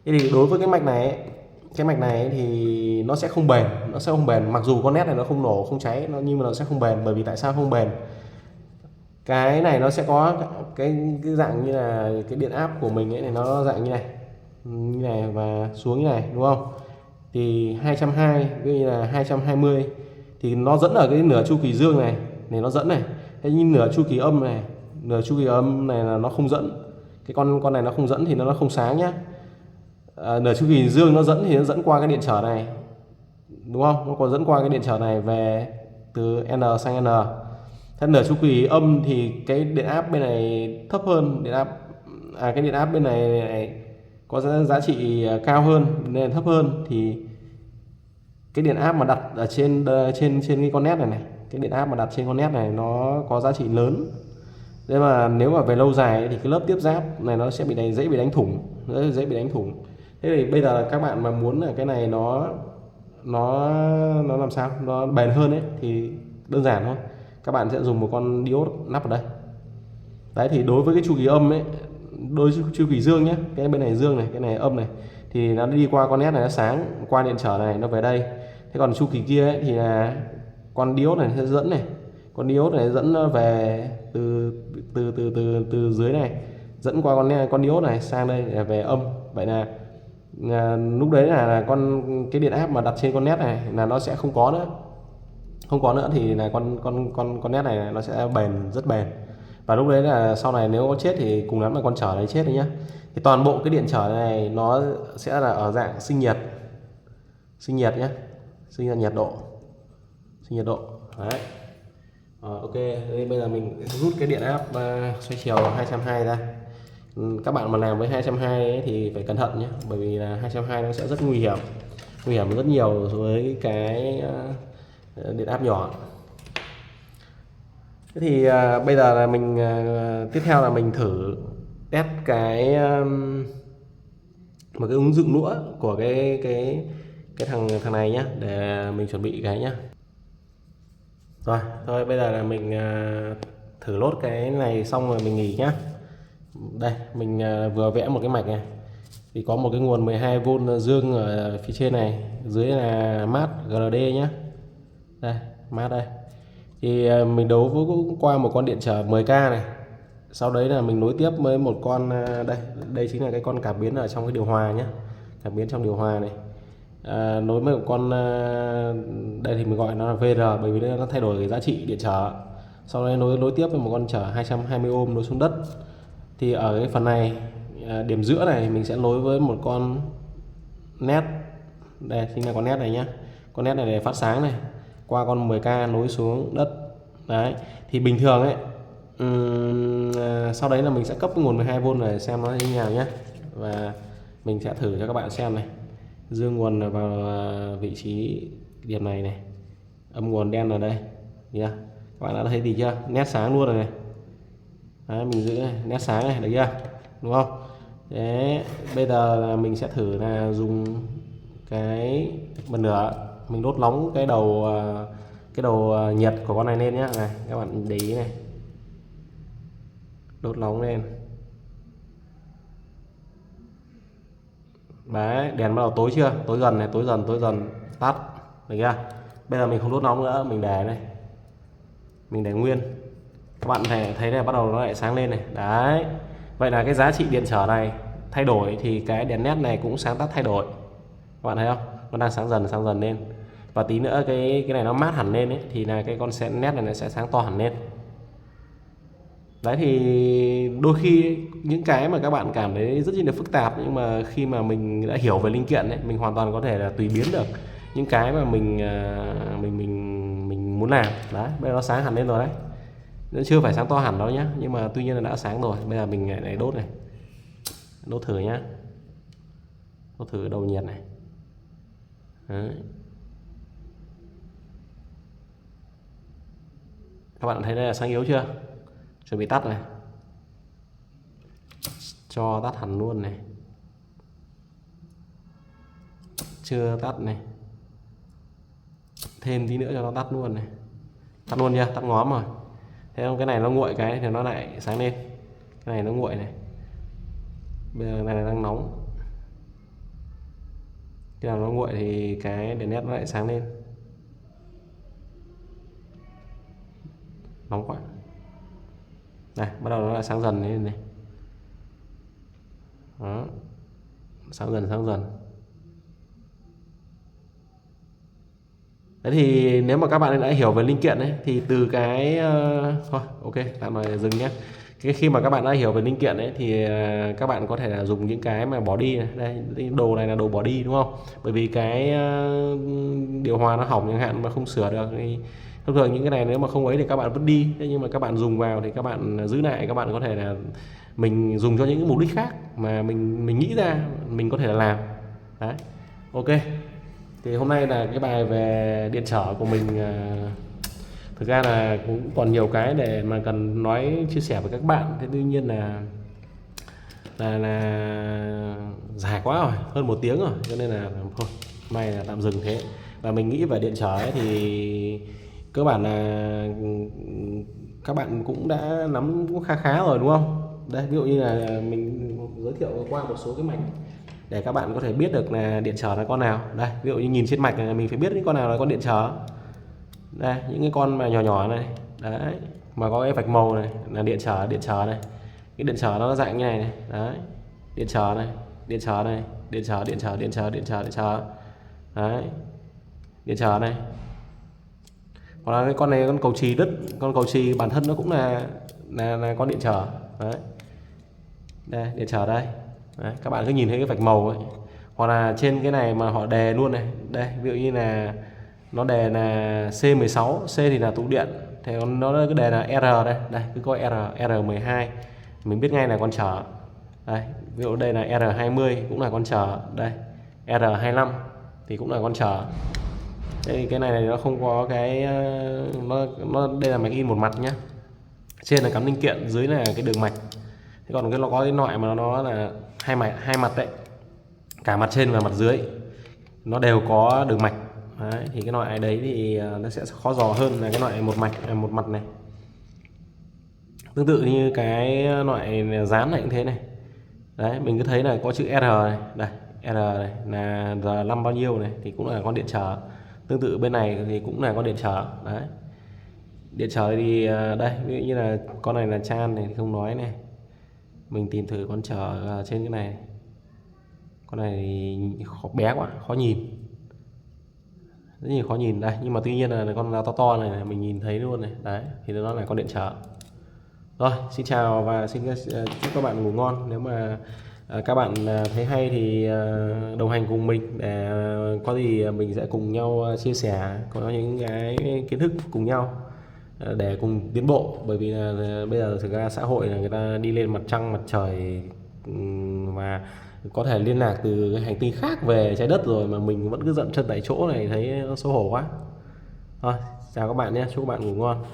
Thế thì đối với cái mạch này thì nó sẽ không bền, mặc dù con nét này nó không nổ không cháy nhưng mà nó sẽ không bền. Bởi vì tại sao không bền? Cái này nó sẽ có cái dạng như là cái điện áp của mình ấy này, nó dạng như này và xuống như này, đúng không? Thì 220 ví dụ như là 220 thì nó dẫn ở cái nửa chu kỳ dương này nó dẫn này. Thế nhưng nửa chu kỳ âm này là nó không dẫn. Cái con này nó không dẫn thì nó không sáng nhá. Nửa chu kỳ dương nó dẫn thì nó dẫn qua cái điện trở này, đúng không? Nó còn dẫn qua cái điện trở này về từ N sang N. Thế nửa chu kỳ âm thì cái điện áp bên này thấp hơn, cái điện áp bên này có giá trị cao hơn nên thấp hơn, thì cái điện áp mà đặt ở trên cái con nét này, cái điện áp mà đặt trên con nét này nó có giá trị lớn. Thế mà nếu mà về lâu dài thì cái lớp tiếp giáp này nó sẽ dễ bị đánh thủng. Thế thì bây giờ các bạn mà muốn là cái này nó làm sao nó bền hơn ấy thì đơn giản thôi, các bạn sẽ dùng một con diode lắp ở đây. Đấy, thì đối với cái chu kỳ âm ấy, đối với chu kỳ dương nhé, cái bên này dương này, cái này âm này, thì nó đi qua con nét này nó sáng, qua điện trở này nó về đây. Thế còn chu kỳ kia ấy, thì là con diode này sẽ dẫn này, con diode này dẫn về từ dưới này, dẫn qua con diode này sang đây để về âm. Vậy là lúc đấy là cái điện áp mà đặt trên con nét này là nó sẽ không có nữa, thì là con nét này nó sẽ rất bền. Và lúc đấy là sau này nếu có chết thì cùng lắm là con trở này chết đấy nhá. Thì toàn bộ cái điện trở này nó sẽ là ở dạng sinh nhiệt nhé, sinh ra nhiệt độ. Đấy. Ok, đây bây giờ mình rút cái điện áp xoay chiều 220 ra. Các bạn mà làm với 220 ấy thì phải cẩn thận nhé, bởi vì là 220 nó sẽ rất nguy hiểm rất nhiều với cái điện áp nhỏ. Thế thì bây giờ là mình tiếp theo là mình thử test một cái ứng dụng nữa của cái thằng này nhá, để mình chuẩn bị cái nhá. Rồi thôi bây giờ là mình thử lốt cái này xong rồi mình nghỉ nhá. Đây mình vừa vẽ một cái mạch này thì có một cái nguồn 12V dương ở phía trên này, dưới là mát GND nhá. Đây mát đây thì mình đấu với qua một con điện trở 10k này, sau đấy là mình nối tiếp với một con đây chính là cái con cảm biến ở trong cái điều hòa nhé, cảm biến trong điều hòa này, nối với một con đây thì mình gọi nó là VR bởi vì nó thay đổi cái giá trị điện trở. Sau đấy nối tiếp với một con trở 220 ohm nối xuống đất. Thì ở cái phần này điểm giữa này mình sẽ nối với một con nét, đây chính là con nét này nhá, con nét này để phát sáng này, qua con 10k nối xuống đất. Đấy thì bình thường ấy sau đấy là mình sẽ cấp cái nguồn 12V này xem nó như thế nào nhé, và mình sẽ thử cho các bạn xem này. Dương nguồn vào vị trí điểm này này, âm nguồn đen ở đây nhá, các bạn đã thấy gì chưa, nét sáng luôn rồi này. Đấy, mình giữ này, nét sáng này, được chưa, đúng không? Đấy bây giờ là mình sẽ thử là dùng cái bật lửa, mình đốt nóng cái đầu nhiệt của con này lên nhé. Này các bạn để ý này, đốt nóng lên. Đấy đèn bắt đầu tối chưa, tối dần này, tối dần tắt, được chưa? Bây giờ mình không đốt nóng nữa, mình để này, mình để nguyên. Các bạn thấy này, bắt đầu nó lại sáng lên này. Đấy vậy là cái giá trị điện trở này thay đổi thì cái đèn nét này cũng sáng tắt thay đổi. Các bạn thấy không, nó đang sáng dần lên, và tí nữa cái này nó mát hẳn lên ấy, thì là cái con nét này nó sẽ sáng to hẳn lên. Đấy thì đôi khi những cái mà các bạn cảm thấy rất là phức tạp, nhưng mà khi mà mình đã hiểu về linh kiện ấy, mình hoàn toàn có thể là tùy biến được những cái mà mình muốn làm. Đấy bây giờ nó sáng hẳn lên rồi đấy, nó chưa phải sáng to hẳn đâu nhá, nhưng mà tuy nhiên là đã sáng rồi. Bây giờ mình lại đốt này, đốt thử nhá, đốt thử đầu nhiệt này. Đấy. Các bạn thấy đây là sáng yếu chưa, chuẩn bị tắt này, cho tắt hẳn luôn này, chưa tắt này, thêm tí nữa cho nó tắt luôn này, tắt luôn chưa, tắt ngóm rồi. Thế không, cái này nó nguội cái thì nó lại sáng lên, cái này nó nguội này, bây giờ này đang nóng, khi nào nó nguội thì cái đèn led nó lại sáng lên. Nóng quá, này bắt đầu nó lại sáng dần lên này. Đó, sáng dần. Đấy thì nếu mà các bạn đã hiểu về linh kiện ấy, thì từ cái thôi ok tạm thời dừng nhé. Khi mà các bạn đã hiểu về linh kiện ấy thì các bạn có thể là dùng những cái mà bỏ đi này. Đây đồ này là đồ bỏ đi đúng không, bởi vì cái điều hòa nó hỏng chẳng hạn mà không sửa được thì thông thường những cái này nếu mà không ấy thì các bạn vứt đi. Thế nhưng mà các bạn dùng vào thì các bạn giữ lại, các bạn có thể là mình dùng cho những cái mục đích khác mà mình nghĩ ra mình có thể là làm. Đấy ok, thì hôm nay là cái bài về điện trở của mình thực ra là cũng còn nhiều cái để mà cần nói chia sẻ với các bạn. Thế tuy nhiên là dài quá rồi, hơn 1 tiếng rồi, cho nên là thôi hôm nay là tạm dừng thế. Và mình nghĩ về điện trở ấy thì cơ bản là các bạn cũng đã nắm cũng khá rồi đúng không? Đây ví dụ như là mình giới thiệu qua một số cái mạch để các bạn có thể biết được là điện trở là con nào. Đây ví dụ như nhìn trên mạch này mình phải biết những con nào là con điện trở. Đây những cái con mà nhỏ này, đấy mà có cái vạch màu này là điện trở này. Cái điện trở nó dạng như này này, đấy điện trở này, điện trở đấy, điện trở này. Còn là cái con này con cầu chì đứt, con cầu chì bản thân nó cũng là con điện trở. Đấy đây điện trở đây. Đấy, các bạn cứ nhìn thấy cái vạch màu ấy, hoặc là trên cái này mà họ đề luôn này, đây ví dụ như là nó đề là C16, C thì là tụ điện, thì nó cái đề là R đây cứ có R12 mình biết ngay là con trở. Đây ví dụ đây là R20 cũng là con trở, đây R25 thì cũng là con trở. cái này nó không có cái nó đây là máy in một mặt nhá, trên là cắm linh kiện, dưới là cái đường mạch. Thế còn nó có cái loại mà nó là hai mặt đấy, cả mặt trên và mặt dưới nó đều có đường mạch. Đấy, thì cái loại đấy thì nó sẽ khó dò hơn là cái loại một mặt này. Tương tự như cái loại dán này cũng thế này. Đấy, mình cứ thấy là có chữ R này, đây R này là R5 bao nhiêu này thì cũng là con điện trở. Tương tự bên này thì cũng là con điện trở. Đấy, điện trở thì đây ví dụ như là con này là chan này thì không nói này, mình tìm thử con trở trên cái này. Con này thì bé quá, khó nhìn, rất là khó nhìn đây. Nhưng mà tuy nhiên là con to to này mình nhìn thấy luôn này. Đấy, thì nó là con điện trở. Rồi, xin chào và xin chúc các bạn ngủ ngon. Nếu mà các bạn thấy hay thì đồng hành cùng mình, để có gì mình sẽ cùng nhau chia sẻ, có những cái kiến thức cùng nhau để cùng tiến bộ. Bởi vì là bây giờ thực ra xã hội là người ta đi lên mặt trăng mặt trời và có thể liên lạc từ cái hành tinh khác về trái đất rồi mà mình vẫn cứ dậm chân tại chỗ này, thấy xấu hổ quá. Thôi, chào các bạn nhé, chúc các bạn ngủ ngon.